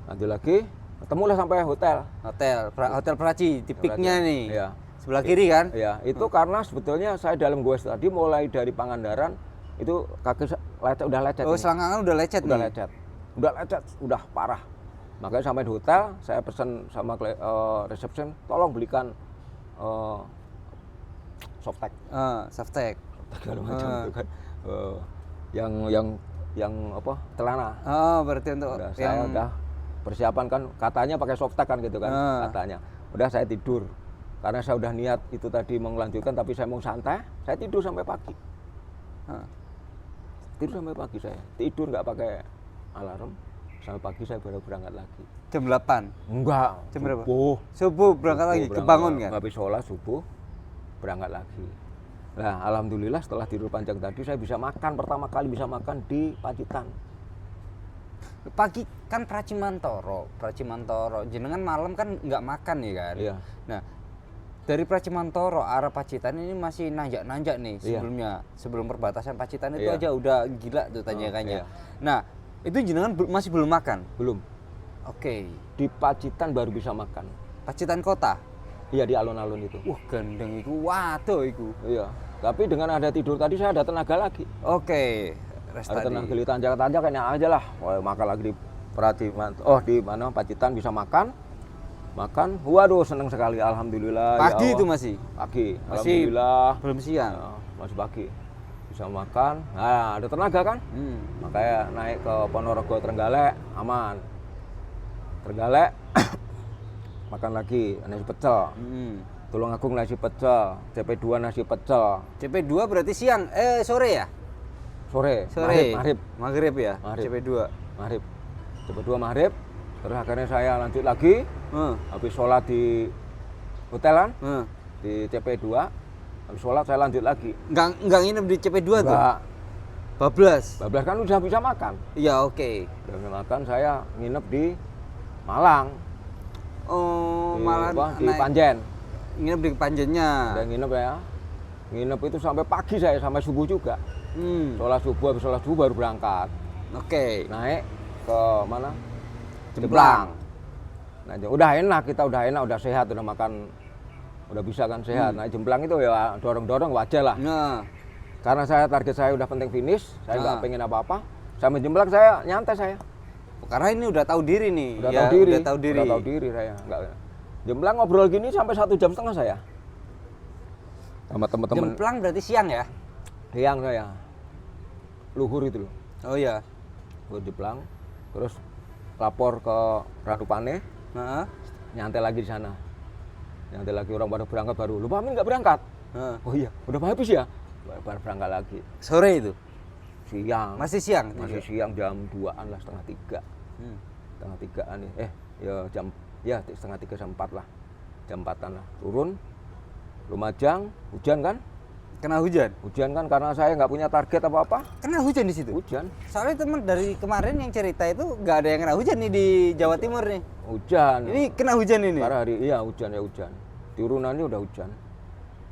Lanjut lagi, ketemulah sampai hotel. Hotel Praci, di peaknya nih. Iya. Sebelah kiri kan? Iya, itu karena sebetulnya saya dalam gua tadi mulai dari Pangandaran itu kaki udah lecet. Oh, ini. selangkangan udah lecet Udah nih. lecet. Udah parah. Makanya sampai di hotel saya pesan sama resepsi, tolong belikan softtek. Softtek. Segala macam itu kan. Yang apa? Celana. Oh, berarti untuk Saya udah persiapan kan, katanya pakai softtek kan gitu kan, katanya. Udah saya tidur. Karena saya udah niat itu tadi mau melanjutkan, tapi saya mau santai, saya tidur sampai pagi. Tidur sampai pagi saya. Tidur nggak pakai alarm, sampai pagi saya baru berangkat lagi. Jam 8? Enggak. Jam berapa? Subuh berangkat lagi, berangkat, kebangun kan? habis sholat subuh, berangkat lagi. Nah, alhamdulillah setelah tidur panjang tadi saya bisa makan, pertama kali bisa makan di Pacitan. Pagi kan Praci Mantoro. Jenengan malam kan nggak makan ya kan? Iya. Nah, dari Praci Mantoro arah Pacitan ini masih nanjak-nanjak nih Iya. sebelum perbatasan Pacitan itu Iya. aja udah gila tuh tanjakannya. Iya. Nah, itu jenengan masih belum makan? Belum. Oke. Di Pacitan baru bisa makan. Pacitan kota? Iya, di alun-alun itu. Wah, gandeng itu, waduh itu. Iya. Tapi dengan ada tidur tadi saya ada tenaga lagi. Oke. Rest Ada tadi. tenaga di tanjak-tanjak kayaknya aja lah. Wah, makan lagi di di mana Pacitan bisa makan. Waduh seneng sekali, alhamdulillah. Pagi ya itu Allah. masih? Pagi, Masih alhamdulillah. belum siang? Ya, masih pagi. Bisa makan, nah ada tenaga kan? Makanya naik ke Ponorogo Trenggalek, aman. Trenggalek, makan lagi, nasi pecel. Tulungagung nasi pecel, CP2 nasi pecel. CP2 berarti siang, sore ya? Sore. Maghrib ya? Maghrib. CP2. Maghrib. CP2 maghrib. Terus akhirnya saya lanjut lagi. Habis sholat di hotelan, di CP2. Habis sholat saya lanjut lagi. Nggak nginep di CP2 tuh? Enggak. Bablas? Bablas kan udah bisa makan. Iya, oke. Udah bisa makan, saya nginep di Malang. Oh, malah di Panjen. Nginep di Panjennya. Udah nginep ya. Nginep itu sampai pagi saya, sampai subuh juga. Sholat subuh, habis sholat subuh baru berangkat. Oke. Naik ke mana? Jemplang. Nah, udah enak, udah sehat, udah makan, udah bisa kan sehat. Nah, Jemplang itu ya dorong-dorong wajar lah. Nah, Karena target saya udah penting finish, saya nggak pengen apa-apa. Sama Jemplang nyantai saya. karena ini udah tahu diri nih. Udah ya, tahu diri. Udah tahu diri saya. Nggak. Jemplang ngobrol gini sampai 1 jam setengah saya. Sama teman-teman. Jemplang berarti siang ya? Siang saya. Luhur itu loh. Oh iya. Gue Jemplang, terus lapor ke Ranupane, nyantai lagi di sana. Nyantai lagi, orang pada berangkat baru. Lu Pak Amin nggak berangkat? Oh iya, udah habis ya? Baru berangkat lagi. Sore itu? Siang. Masih siang? Masih siang, jam 2-an lah, setengah 3. Setengah 3-an nih. Setengah 3 jam 4 lah. Jam 4-an lah. Turun, Lumajang, hujan kan? Kena hujan? Hujan kan karena saya nggak punya target apa-apa. Kena hujan di situ? Hujan. Soalnya teman dari kemarin yang cerita itu nggak ada yang kena hujan nih di Jawa Timur nih. Hujan. Ini kena hujan ini? Pada hari, iya hujan. Turunannya udah hujan.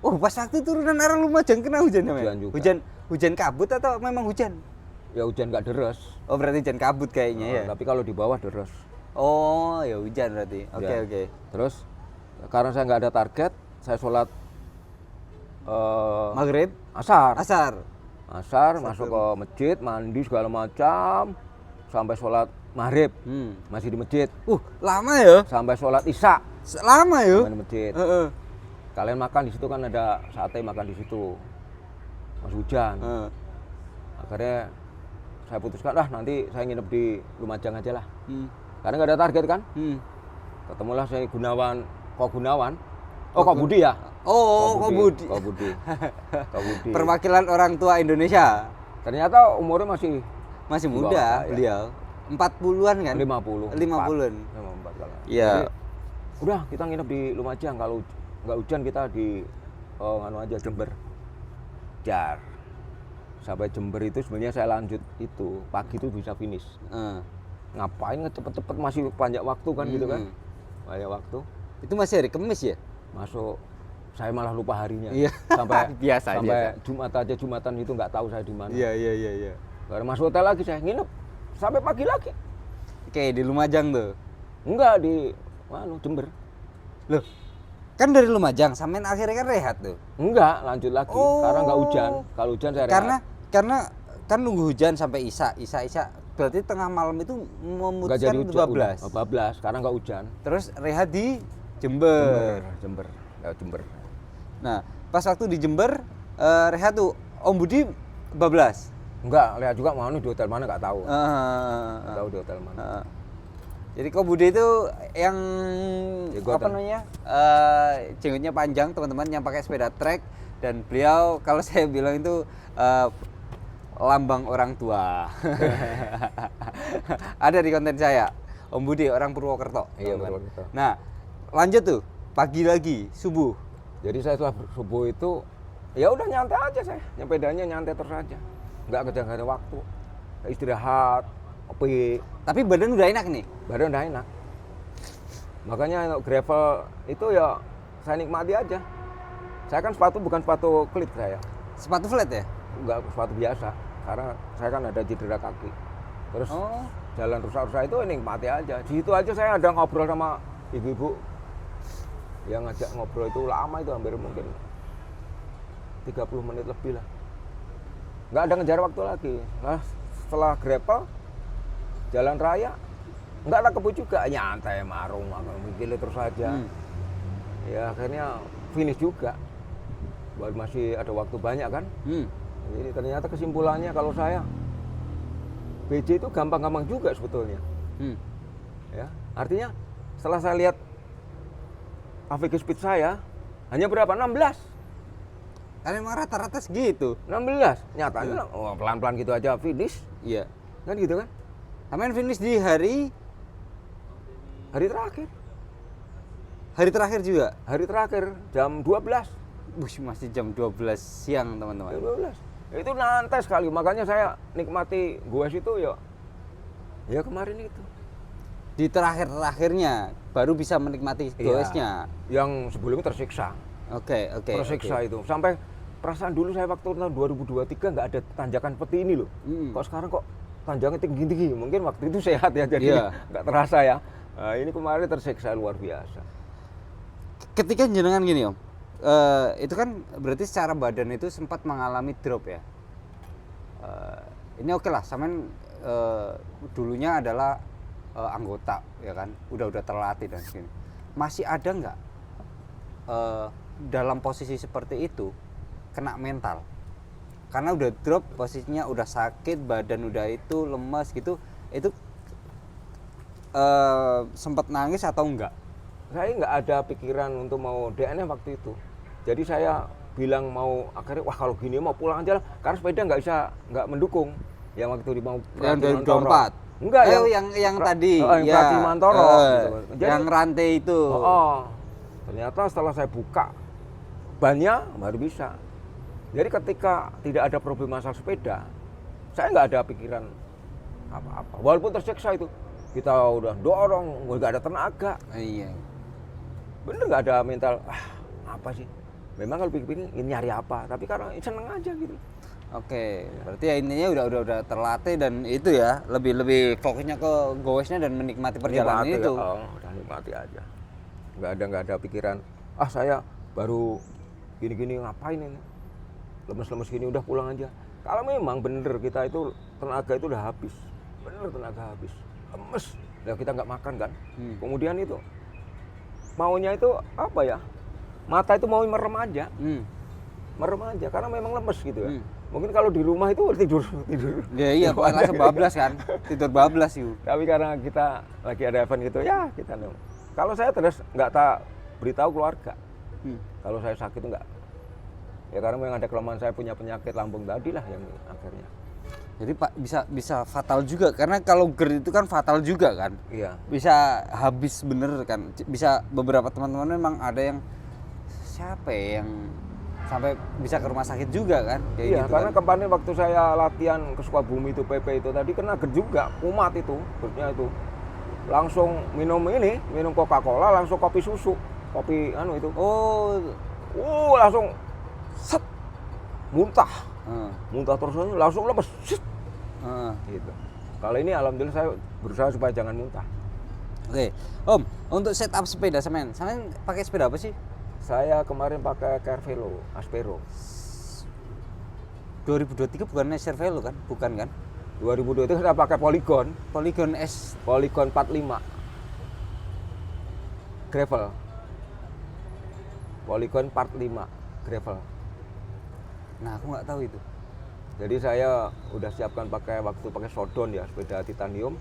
Oh, pas waktu turunan arah Lumajang kena hujan ya? Hujan juga. Hujan kabut atau memang hujan? Ya hujan nggak deres. Oh, berarti hujan kabut kayaknya ya? Tapi kalau di bawah deres. Oh, ya hujan berarti. Oke. Terus karena saya nggak ada target, saya sholat Maghrib? Asar, masuk ke masjid, mandi segala macam, sampai sholat maghrib, masih di masjid. Lama ya? Sampai sholat isya, Lama ya? di masjid. Kalian makan di situ kan ada sate, makan di situ. masih hujan. Akhirnya saya putuskan nanti saya nginep di Lumajang aja lah. Karena nggak ada target kan. Ketemulah saya Gunawan. Kok Budi ya? Kok Budi. Kok Budi. Perwakilan orang tua Indonesia. Ternyata umurnya masih muda beliau. 40-an kan? 50. 50-an. 54 kalau. Iya. Udah kita nginep di Lumajang, kalau nggak hujan kita di Jember. Sampai Jember itu sebenarnya saya lanjut itu pagi itu bisa finish. Ngapain cepet-cepet, masih banyak waktu kan gitu kan? Banyak waktu. Itu masih hari Kamis ya? Masuk, saya malah lupa harinya. Iya. Sampai biasa. Jumatan itu nggak tahu saya di mana. Iya. Baru masuk hotel lagi saya nginep sampai pagi lagi. Oke, di Lumajang tuh. Enggak, di Jember. Loh, kan dari Lumajang sampean akhirnya kan rehat tuh. Enggak, lanjut lagi karena nggak hujan. Kalau hujan saya rehat. Karena kan nunggu hujan sampai Isya. Berarti tengah malam itu memutuskan 12 karena nggak hujan. Terus rehat di Jember. Jember. Nah, pas waktu di Jember rehat tuh Om Budi bablas. Enggak, lihat juga di hotel mana nggak tahu. Nggak tahu di hotel mana. Jadi Kok Budi itu yang namanya? Jenggotnya panjang, teman-teman, yang pakai sepeda trek, dan beliau kalau saya bilang itu lambang orang tua. Ada di konten saya, Om Budi orang Purwokerto. Iya, Purwokerto. Nah, lanjut tuh, pagi lagi, subuh. Jadi saya setelah subuh itu, ya udah nyantai aja saya, sepedanya nyantai terus aja, nggak kejar-kejar waktu, istirahat, kopi. Tapi badan udah enak nih? Badan udah enak. Makanya untuk gravel itu ya saya nikmati aja. Saya kan bukan sepatu klip saya. Sepatu flat ya? Enggak, sepatu biasa. Karena saya kan ada cedera kaki. Terus jalan rusak-rusak itu nikmati aja. Di situ aja saya ada ngobrol sama ibu-ibu. Yang ngajak ngobrol itu lama, itu hampir mungkin 30 menit lebih lah. Nggak ada ngejar waktu lagi. Nah, setelah gravel, jalan raya, nggak ada kebut juga, nyantai marung, mikir terus aja. Ya akhirnya finish juga. Baru masih ada waktu banyak kan. Jadi ternyata kesimpulannya kalau saya, BJ itu gampang-gampang juga sebetulnya. Ya, artinya setelah saya lihat average speed saya hanya berapa? 16. Kan emang rata-rata segitu. 16. Nyatanya pelan-pelan gitu aja finish. Iya. Kan gitu kan? Sampean finish di hari terakhir. Hari terakhir juga? Hari terakhir jam 12. Masih jam 12 siang, teman-teman. Jam 12. Itu nantai sekali, makanya saya nikmati goes itu ya kemarin itu. Di terakhir-terakhirnya baru bisa menikmati goesnya. Yang sebelumnya tersiksa. Oke. Tersiksa itu. Sampai perasaan dulu saya waktu tahun 2023 nggak ada tanjakan seperti ini loh. Kok sekarang kok tanjangnya tinggi-tinggi? Mungkin waktu itu sehat ya, jadi nggak terasa ya. Nah, ini kemarin tersiksa luar biasa. Ketika jenengan gini Om, itu kan berarti secara badan itu sempat mengalami drop ya. Ini oke lah, sampean dulunya adalah anggota ya kan, udah terlatih dan segini. Masih ada nggak dalam posisi seperti itu kena mental? Karena udah drop, posisinya udah sakit, badan udah itu lemas gitu, itu sempat nangis atau enggak? Saya nggak ada pikiran untuk mau DNF waktu itu. Jadi saya bilang mau akhirnya kalau gini mau pulang aja lah, karena sepeda nggak mendukung. Yang waktu itu mau yang 2024. Enggak, yang tadi yang Prati Mantoro gitu. Jadi, yang rantai itu. Ternyata setelah saya buka bannya baru bisa. Jadi ketika tidak ada problem masalah sepeda, saya nggak ada pikiran apa-apa. Walaupun tersiksa itu, kita udah dorong, nggak ada tenaga. Iya. Bener nggak ada mental. Apa sih? Memang kalau pikir-pikir ini nyari apa? Tapi karena seneng aja gitu. Oke, berarti ya intinya udah terlatih dan itu ya lebih fokusnya ke goesnya dan menikmati perjalanan itu. Udah nikmati aja. Nggak ada pikiran. Saya baru gini-gini ngapain ini? Lemes-lemes gini udah pulang aja. Kalau memang bener kita itu tenaga itu udah habis, bener tenaga habis, lemes. Ya kita nggak makan kan. Kemudian itu maunya itu apa ya? Mata itu mau merem aja. merem aja karena memang lemes gitu ya. Mungkin kalau di rumah itu tidur. Ya iya, langsung bablas kan. Tidur bablas itu. Tapi karena kita lagi ada event gitu ya kita kalau saya terus nggak tak beritahu keluarga. Kalau saya sakit itu nggak. Ya karena memang ada kelemahan, saya punya penyakit lambung tadi lah yang akhirnya. Jadi Pak bisa fatal juga karena kalau GERD itu kan fatal juga kan. Iya. Bisa habis bener kan. Bisa beberapa teman-teman memang ada yang siapa ya yang sampai bisa ke rumah sakit juga kan. Kayak Iya, gitu karena kan. kemarin waktu saya latihan ke Sukabumi itu PP itu tadi kena GERD juga, kumat itu, GERD-nya itu. Langsung minum Coca-Cola, langsung kopi susu, kopi itu. Oh, Langsung set muntah. Muntah terus langsung lemes. Gitu. Kalau ini alhamdulillah saya berusaha supaya jangan muntah. Oke. Om, untuk setup sepeda semen pakai sepeda apa sih? Saya kemarin pakai Carvelo, Aspero. 2023 bukan Cervelo kan? Bukan kan? 2002 itu saya pakai Polygon S. Polygon 45. Gravel. Polygon 45 gravel. Nah, aku nggak tahu itu. Jadi saya udah siapkan pakai Sodon ya, sepeda titanium.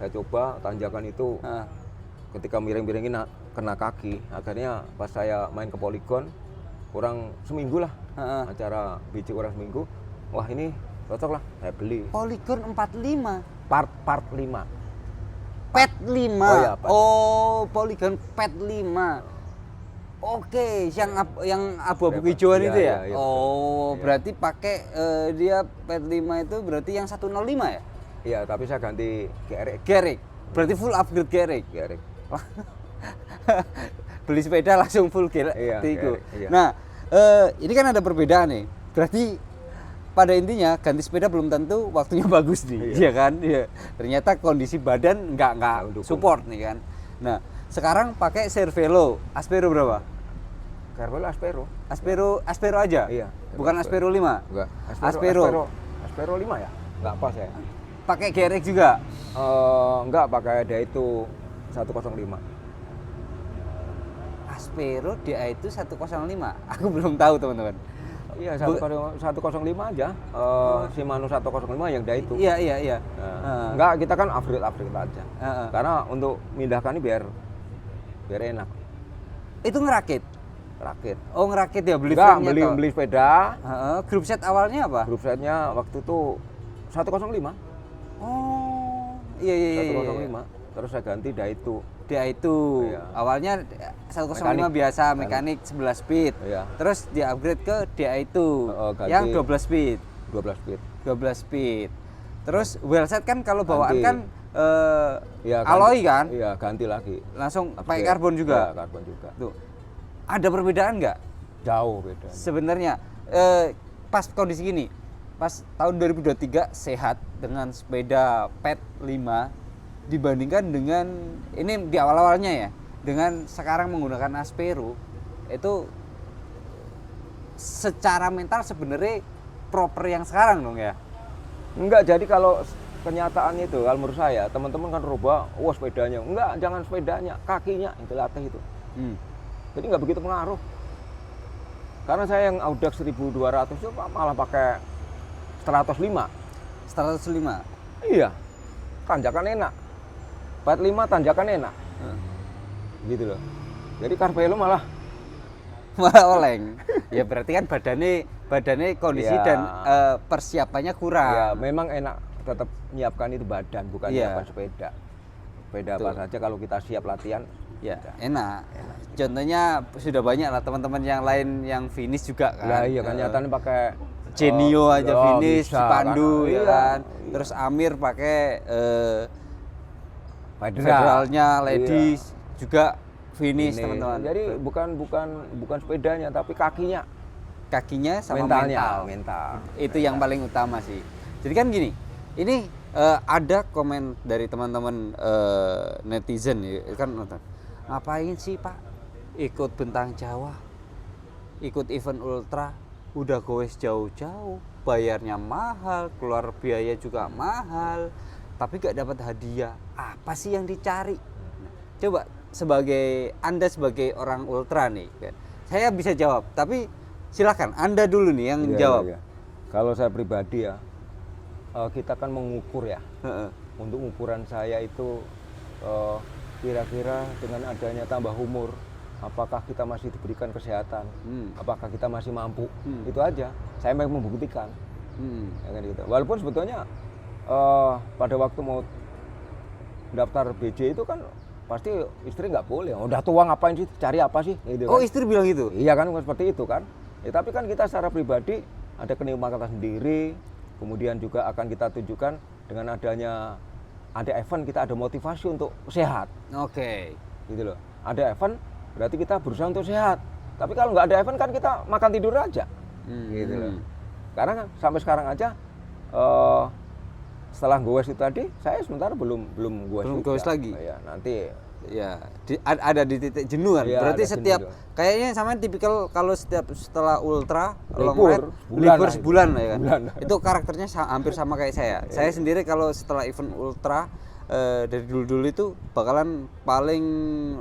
Saya coba tanjakan itu ketika miring-miringin kena kaki. Akhirnya pas saya main ke Polygon kurang seminggu lah. Acara biji kurang seminggu. Wah, ini cocok lah, saya beli. Polygon 45. Part 5. Pet 5. Oh iya, Polygon Pet 5. Oke, yang abu-abu hijauan itu ya? Iya, berarti pakai dia Pet 5 itu berarti yang 105 ya? Iya, tapi saya ganti GRX. Berarti full upgrade GRX. GRX. Beli sepeda langsung full GRX. Iya. Nah, ini kan ada perbedaan nih. Berarti pada intinya ganti sepeda belum tentu waktunya bagus nih, ya kan? Iya. Ternyata kondisi badan nggak support nih kan. Nah, sekarang pakai Cervelo, Aspero berapa? Carvelo Aspero. Aspero aja? Iya. Bukan Aspero 5? Enggak. Aspero 5 ya? Enggak pas ya. Pakai GRX juga? Enggak, pakai dia itu 105. Aspero dia itu 105. Aku belum tahu, teman-teman. Iya, 105 aja. Shimano 105 yang dia itu. Iya. Enggak, kita kan upgrade aja. Karena untuk mindahkan ini biar enak. Itu ngerakit? Rakit. Oh, ngerakit ya, beli enggak, frame-nya beli sepeda. Grup set awalnya apa? Grup setnya waktu itu 105. Oh, iya. 105. Terus saya ganti dia itu. Iya. Awalnya 105 biasa, mekanik 11 speed. Iya. Terus di-upgrade ke dia itu yang 12 speed. 12 speed. Terus wheelset kan kalau bawaan kan alloy kan? Iya, ganti lagi. Langsung pakai karbon juga. Iya, karbon juga. Tuh. Ada perbedaan nggak? Jauh beda. Sebenarnya pas kondisi gini, pas tahun 2023 sehat dengan sepeda Pet 5 dibandingkan dengan ini di awal-awalnya ya, dengan sekarang menggunakan Aspero, itu secara mental sebenarnya proper yang sekarang dong ya? Enggak, jadi kalau kenyataannya itu kalau menurut saya teman-teman kan rubah sepedanya. Enggak, jangan sepedanya, kakinya yang dilatih itu. Jadi nggak begitu pengaruh. Karena saya yang Audax 1200 itu malah pakai 105. Iya, tanjakan enak. 45 tanjakan enak. Gitu loh. Jadi Carvelo malah oleng. Ya berarti kan badannya kondisi dan persiapannya kurang. Ya, memang enak tetap menyiapkan itu badan, bukan menyiapkan sepeda. Sepeda apa saja kalau kita siap latihan, ya enak. Contohnya sudah banyak lah teman-teman yang lain yang finish juga kan. Lah iya kan nyatanya pakai Genio aja finish, Cipandu kan. ya kan. Terus Amir pakai federalnya ladies juga finish teman-teman. Jadi bukan sepedanya tapi kakinya sama mental. Itu yang paling utama sih. Jadi kan gini, ini ada komen dari teman-teman netizen ya kan, ngapain sih Pak ikut Bentang Jawa, ikut event ultra, udah goes jauh-jauh, bayarnya mahal, keluar biaya juga mahal, tapi gak dapat hadiah. Apa sih yang dicari? Coba Anda sebagai orang ultra nih kan, saya bisa jawab, tapi Silakan, Anda dulu nih yang Iya, jawab. iya. Kalau saya pribadi ya, kita kan mengukur ya. Heeh. Untuk ukuran saya itu kira-kira dengan adanya tambah umur, apakah kita masih diberikan kesehatan, apakah kita masih mampu, itu aja. Saya memang membuktikan, ya kan gitu. Walaupun sebetulnya pada waktu mau daftar BJ itu kan pasti istri nggak boleh. Udah tua ngapain sih, cari apa sih? Gitu Oh kan. istri bilang gitu? Iya kan seperti itu kan. Ya, tapi kan kita secara pribadi ada kenikmatan sendiri, kemudian juga akan kita tunjukkan dengan adanya ada event, kita ada motivasi untuk sehat. Oke. Gitu loh. Ada event berarti kita berusaha untuk sehat. Tapi kalau nggak ada event kan kita makan tidur aja. Gitu loh. Karena kan sampai sekarang aja setelah goes itu tadi saya sementara belum goes Belum juga. goes lagi? Ya, nanti Ya, ada di titik jenuh kan. Iya, Berarti ada setiap jenuh. kayaknya sama tipikal kalau setelah ultra long Libur, ride sebulan libur lah sebulan itu. lah ya kan. Sebulan. Itu karakternya hampir sama kayak saya. Saya sendiri kalau setelah event ultra dari dulu itu bakalan paling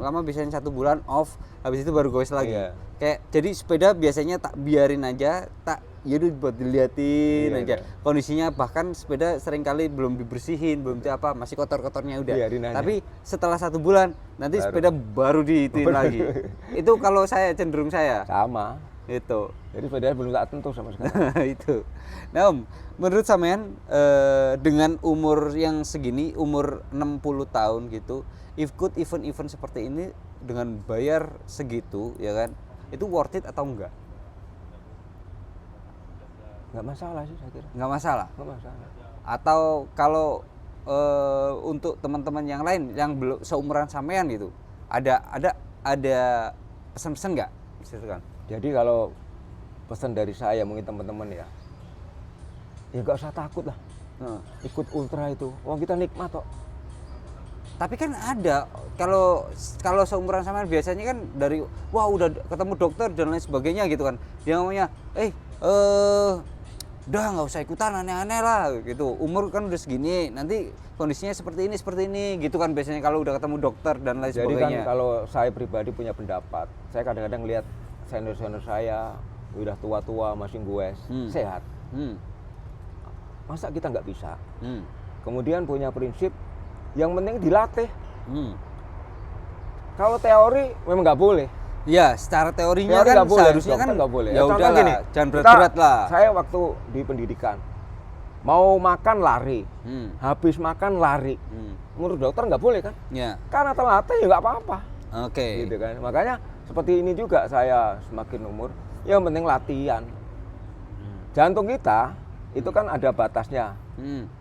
lama biasanya 1 bulan off, habis itu baru goes lagi. Iya. Kayak jadi sepeda biasanya tak biarin aja, tak yaudah buat diliatin Iya, aja. iya. Kondisinya bahkan sepeda seringkali belum dibersihin, belum apa, masih kotor-kotornya udah. Biarin aja. Tapi setelah 1 bulan nanti sepeda baru diituin lagi. Itu kalau saya cenderung saya sama. itu. Jadi sepeda belum tak tentu sama sekali. Itu. Nah Om, menurut sampean dengan umur yang segini, umur 60 tahun gitu, ikut event-event seperti ini dengan bayar segitu ya kan, itu worth it atau enggak? Nggak masalah sih saya kira. Nggak masalah. Nggak masalah. Atau kalau untuk teman-teman yang lain yang belum seumuran sampean gitu, ada pesan-pesan nggak? Silakan. Jadi kalau pesan dari saya mungkin teman-teman ya nggak usah takut lah ikut ultra itu. Wah kita nikmat kok. Tapi kan ada kalau seumuran sampean biasanya kan dari wah udah ketemu dokter dan lain sebagainya gitu kan. Dia ngomongnya, udah nggak usah ikutan aneh-aneh lah gitu. Umur kan udah segini, nanti kondisinya seperti ini gitu kan biasanya kalau udah ketemu dokter dan lain Jadi sebagainya. kan kalau saya pribadi punya pendapat, saya kadang-kadang lihat senior-senior saya udah tua-tua masih goes, sehat. Masa kita nggak bisa? Kemudian punya prinsip yang penting dilatih. Kalau teori memang nggak boleh. Ya, secara teorinya Teori kan nggak boleh, seharusnya dokter kan nggak boleh. ya Contoh udahlah, gini, jangan berat-berat lah. Saya waktu di pendidikan mau makan lari, habis makan lari. Menurut dokter nggak boleh kan? Ya. Karena terlatih ya nggak apa-apa. Oke. Gitu kan. Makanya seperti ini juga saya semakin umur, yang penting latihan. Jantung kita itu kan ada batasnya.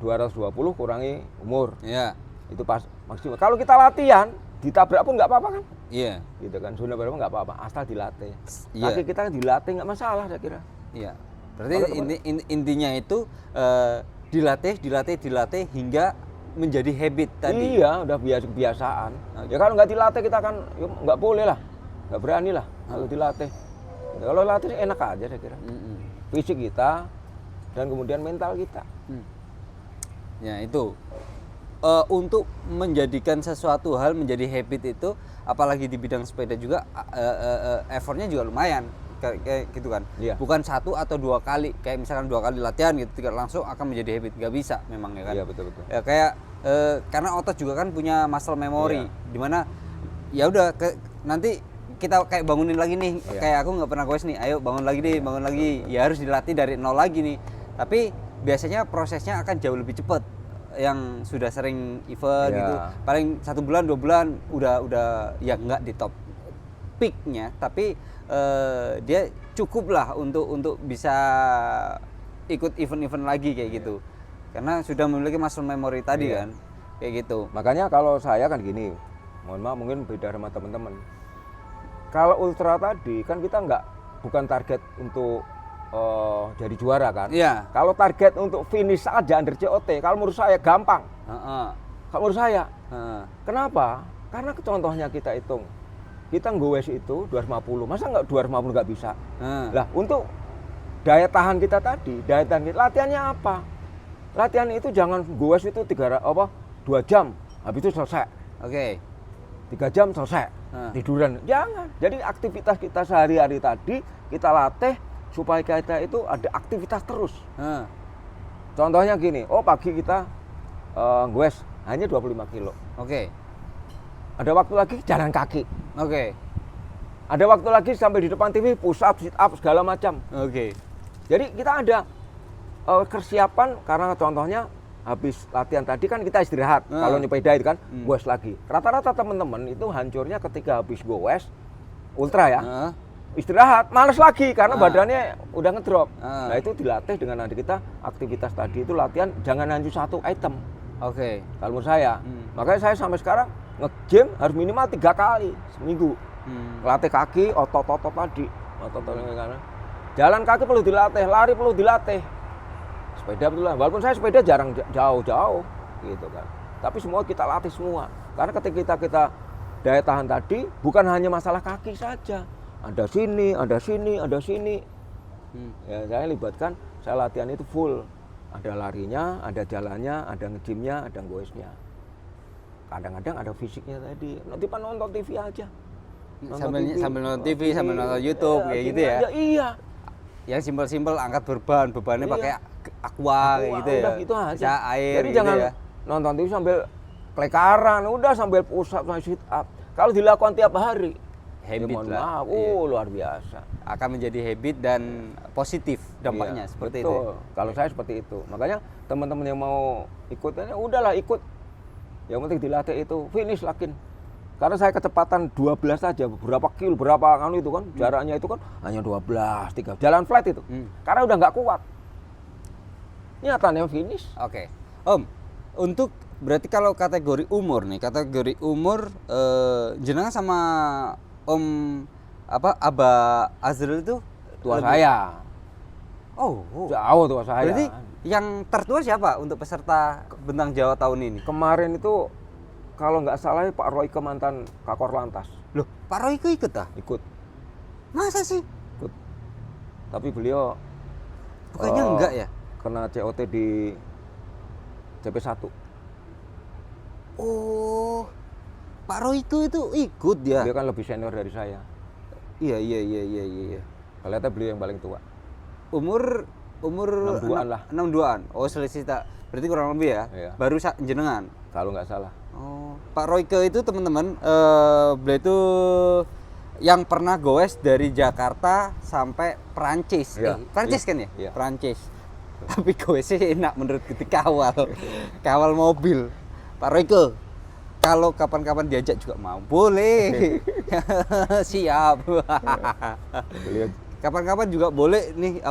220 kurangi umur. Ya. Itu pas maksimal. Kalau kita latihan, ditabrak pun nggak apa-apa kan? Iya. Gitu kan. Sudah berapa nggak apa-apa, asal dilatih. Iya. Kaki kita dilatih nggak masalah saya kira. Iya. Berarti intinya itu dilatih hingga menjadi habit tadi. Iya, udah kebiasaan. Ya kalau nggak dilatih kita kan nggak boleh lah, nggak berani lah kalau dilatih. Kalau latih enak aja saya kira. Fisik kita dan kemudian mental kita. Ya itu untuk menjadikan sesuatu hal menjadi habit itu, apalagi di bidang sepeda juga effortnya juga lumayan kayak gitu kan. Iya. Bukan 1 atau 2 kali, kayak misalkan 2 kali latihan gitu tidak langsung akan menjadi habit, nggak bisa memang ya kan. Iya betul. Ya kayak karena otot juga kan punya muscle memory, dimana ya udah nanti kita kayak bangunin lagi nih, kayak aku nggak pernah goes nih, ayo bangun lagi nih, bangun lagi, ya harus dilatih dari nol lagi nih. Tapi biasanya prosesnya akan jauh lebih cepat yang sudah sering event gitu, paling 1 bulan 2 bulan udah ya nggak di top peaknya, tapi dia cukup lah untuk bisa ikut event-event lagi kayak gitu, karena sudah memiliki muscle memory tadi kan kayak gitu. Makanya kalau saya kan gini, mohon maaf mungkin beda sama teman-teman. Kalau ultra tadi kan kita bukan target untuk jadi juara kan. Iya. Kalau target untuk finish aja under COT, kalau menurut saya gampang. Kalau menurut saya. Kenapa? Karena contohnya kita hitung, kita nggoes itu 250, masa nggak 250 nggak bisa? Lah untuk daya tahan kita tadi, latihannya apa? Latihan itu jangan goes itu 2 jam, habis itu selesai. Oke. 3 jam selesai, tiduran. Jangan. Jadi aktivitas kita sehari-hari tadi kita latih supaya kita itu ada aktivitas terus. Heeh. Contohnya gini, pagi kita goes hanya 25 kilo. Oke. Ada waktu lagi jalan kaki. Oke. Ada waktu lagi sampai di depan TV push up, sit up segala macam. Oke. Jadi kita ada kesiapan karena contohnya habis latihan tadi kan kita istirahat. Kalau nyepeda itu kan goes lagi. Rata-rata teman-teman itu hancurnya ketika habis goes ultra ya. Istirahat, males lagi karena badannya udah ngedrop. Nah itu dilatih dengan nanti kita aktivitas tadi itu latihan jangan hanya satu item. Oke. Kalau menurut saya, makanya saya sampai sekarang nge-gym harus minimal 3 kali seminggu. Latih kaki, otot-otot tadi, jalan kaki perlu dilatih, lari perlu dilatih, sepeda betul lah. Walaupun saya sepeda jarang jauh-jauh, gitu kan. Tapi semua kita latih semua. Karena ketika kita daya tahan tadi, bukan hanya masalah kaki saja. Ada sini, ada sini, ada sini. Ya saya libatkan, saya latihan itu full. Ada larinya, ada jalannya, ada nge-gymnya, ada goesnya. Kadang-kadang ada fisiknya tadi. Nanti pan nonton TV aja. Sambil nonton TV, sambil nonton YouTube kayak gitu ya. Iya. Yang simpel-simpel angkat bebannya pakai aqua kayak gitu ya. Udah gitu aja. Bisa air. Jadi gitu jangan ya. nonton TV sambil kelekaran, udah sambil push up, sambil sit up. Kalau dilakukan tiap hari, Habit lah. maaf, luar biasa. Akan menjadi habit dan positif dampaknya seperti itu. Betul. Kalau saya seperti itu. Makanya teman-teman yang mau ikutnya udahlah ikut. Yang penting dilatih itu, finish lakin. Karena saya kecepatan 12 saja, berapa kilo, berapa kan itu kan, jaraknya itu kan hanya 12, 3. Jalan flat itu. Karena udah nggak kuat. Nyatanya finish. Oke. Om, untuk berarti kalau kategori umur nih, jenengan sama Om Aba Azril itu Tua saya. Oh. Jauh tua saya. Berarti yang tertua siapa untuk peserta Bentang Jawa tahun ini? Kemarin itu kalau nggak salah Pak Royke mantan Kakor Lantas. Loh, Pak Royke ikut ah? Ikut. Masa sih? Ikut. Tapi beliau bukannya enggak ya? Kena COT di CP1. Oh. Pak Royke itu ikut dia. Dia kan lebih senior dari saya. Iya. Kelihatannya beliau yang paling tua. Umur 62-an lah. 62-an. Oh, selisih tak. Berarti kurang lebih ya? Iya. Baru jenengan. Kalau nggak salah. Oh, Pak Royke itu teman-teman, beliau itu yang pernah goes dari Jakarta sampai Perancis. Iya, Perancis iya, kan ya? iya. Perancis. Tapi goesnya enak menurut kita kawal mobil. Pak Royke, kalau kapan-kapan diajak juga mau, boleh. Siap. Beliau Kapan-kapan juga boleh nih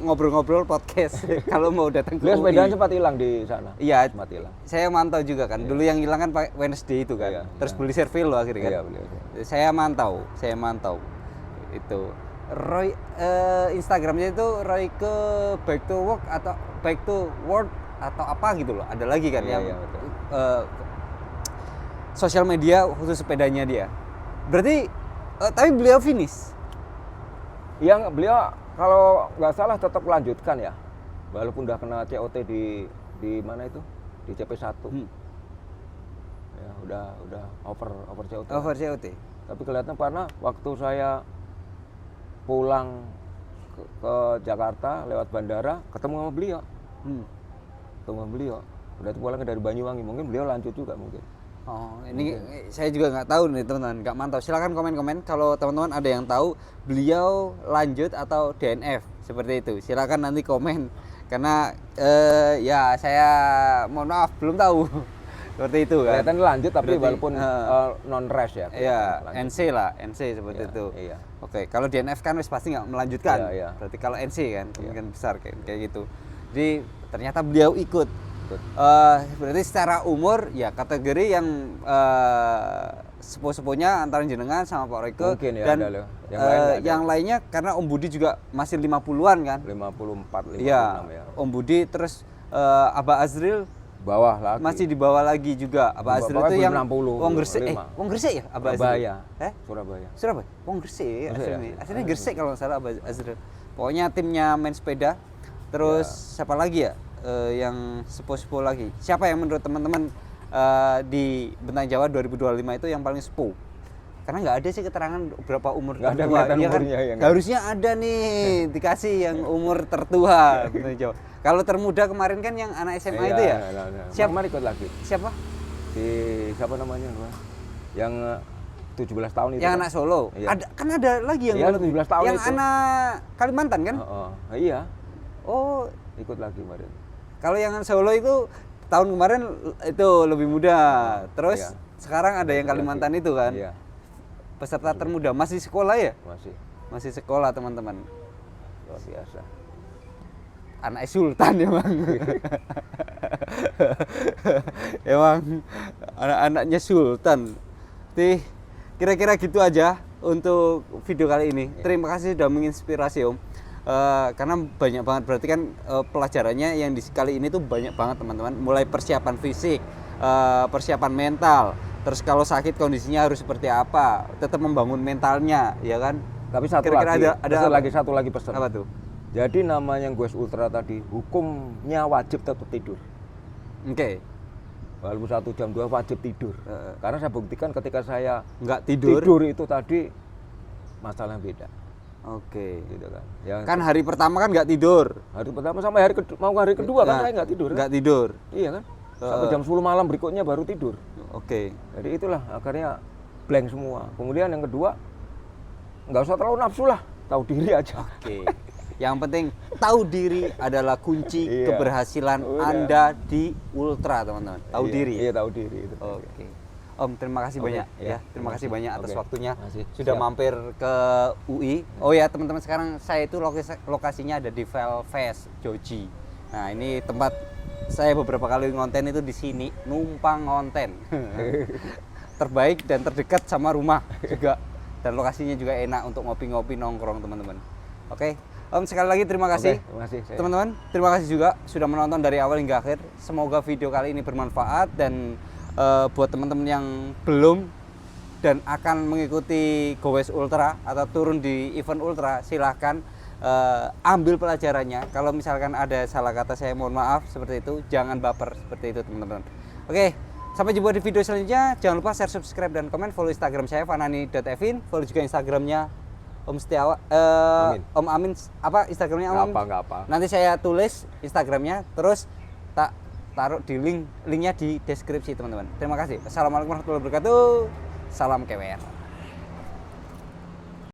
ngobrol-ngobrol podcast kalau mau datang ke beliau UI. sepedanya sempat hilang di sana. Iya, sempat hilang. saya mantau juga kan. Dulu yang hilang kan pakai Wednesday itu kan. Iya, Terus iya. beli Servilo akhirnya kan. Iya, beliau. Saya mantau. Itu Roy Instagramnya itu Royke Back to Work atau Back to Work atau apa gitu loh. Ada lagi kan Iya, yang iya, betul. Sosial media khusus sepedanya dia. Berarti tapi beliau finish. Yang beliau kalau nggak salah tetap melanjutkan ya, walaupun udah kena COT di mana itu di CP1, ya udah over COT. Over COT. Tapi kelihatan karena waktu saya pulang ke Jakarta lewat bandara ketemu sama beliau, udah pulang dari Banyuwangi, mungkin beliau lanjut juga mungkin. Oh, ini saya juga nggak tahu nih teman-teman, nggak mantau. Silakan komen-komen kalau teman-teman ada yang tahu beliau lanjut atau DNF seperti itu. Silakan nanti komen karena ya saya mohon maaf belum tahu seperti itu kan. Kelihatan lanjut tapi Berarti, walaupun non race ya. Iya, lanjut. NC seperti Iya, itu. iya. Oke, kalau DNF kan wis pasti nggak melanjutkan. Iya, iya. Berarti kalau NC kan kemungkinan besar kayak gitu. Jadi ternyata beliau ikut. Berarti secara umur ya kategori yang sepuh-sepuhnya antara jenengan sama Pak Royke. Mungkin ya, dan ada loh. Yang lain nggak ada. yang lainnya karena Om Budi juga masih 50-an kan. 54, 56 Iya. ya. Om Budi terus Aba Azril Bawah lagi. masih di bawah lagi juga. Aba Azril itu yang 60, Wong Gresik. 55. Wong Gresik ya Aba Azril. Surabaya. Surabaya. Surabaya. Wong Gresik Gresik aslinya. ya? Aslinya Gresik kalau nggak salah Aba Azril. Pokoknya timnya main sepeda. Terus siapa lagi ya? Yang sepuh-sepuh lagi. Siapa yang menurut teman-teman di Bentang Jawa 2025 itu yang paling sepuh? karena nggak ada sih keterangan berapa umur Nggak ada tertua. kelihatan Iya kan? umurnya, ya nggak? Harusnya ada nih dikasih yang umur tertua. Bener, Jo. Kalau termuda kemarin kan yang anak SMA itu ya. Siapa? Kemarin ikut lagi. Siapa? Si siapa namanya? Pak? Yang 17 tahun itu. Yang kan? anak Solo. Iya. Kan ada lagi yang Iya, 17 tahun yang itu. anak Kalimantan kan? Iya, Oh, ikut lagi kemarin. kalau yang Solo itu tahun kemarin itu lebih muda. Terus Iya. sekarang ada yang Kalimantan itu kan. Iya, Peserta termuda masih sekolah ya? masih Masih sekolah, teman-teman. luar biasa. Anak sultan ya, Bang. Emang anak-anaknya sultan. Kira-kira gitu aja untuk video kali ini. Terima kasih sudah menginspirasi, Om. Karena banyak banget, berarti kan pelajarannya yang di kali ini tuh banyak banget, teman-teman. Mulai persiapan fisik, persiapan mental, terus kalau sakit kondisinya harus seperti apa, tetap membangun mentalnya, ya kan? Tapi satu Kira-kira lagi, satu lagi pesan. Apa tuh? Jadi namanya Goes Ultra tadi, hukumnya wajib tetap tidur. Oke. Walaupun 1 jam 2 wajib tidur. Karena saya buktikan ketika saya Nggak tidur. itu tadi masalah beda. Oke. Gitu kan. Ya, Kan hari pertama kan nggak tidur. hari pertama sampai hari kedua kan saya nggak tidur. Kan? Nggak tidur. Iya kan? Sampai jam 10 malam berikutnya baru tidur. Oke. Jadi itulah akhirnya blank semua. Kemudian yang kedua, nggak usah terlalu nafsu lah, tahu diri aja. Oke. Yang penting tahu diri adalah kunci Iya. keberhasilan Udah. Anda di Ultra, teman-teman. Tahu Iya, diri. Iya, tahu diri itu. Oke. Om, terima kasih Oke, banyak iya. ya. Terima kasih banyak atas Oke. waktunya. Makasih. Sudah Siap. mampir ke UI. Oh ya, teman-teman, sekarang saya itu lokasinya ada di Velfest Joji. Nah, ini tempat saya beberapa kali ngonten itu di sini, numpang ngonten. Terbaik dan terdekat sama rumah juga. Dan lokasinya juga enak untuk ngopi-ngopi nongkrong, teman-teman. Oke. Om, sekali lagi terima kasih. Oke, terima kasih. Teman-teman, terima kasih juga sudah menonton dari awal hingga akhir. Semoga video kali ini bermanfaat dan buat teman-teman yang belum dan akan mengikuti Goes Ultra atau turun di event Ultra, silahkan ambil pelajarannya. Kalau misalkan ada salah kata, saya mohon maaf seperti itu. Jangan baper seperti itu, teman-teman. Oke, sampai jumpa di video selanjutnya. Jangan lupa share, subscribe, dan komen. Follow Instagram saya fanani.evin. Follow juga Instagramnya Om Setiawan, Om Amin. Apa Instagramnya Om? Nggak apa. Nanti saya tulis Instagramnya, terus tak taruh di linknya di deskripsi, teman-teman. Terima kasih. Assalamualaikum warahmatullahi wabarakatuh. Salam KWR.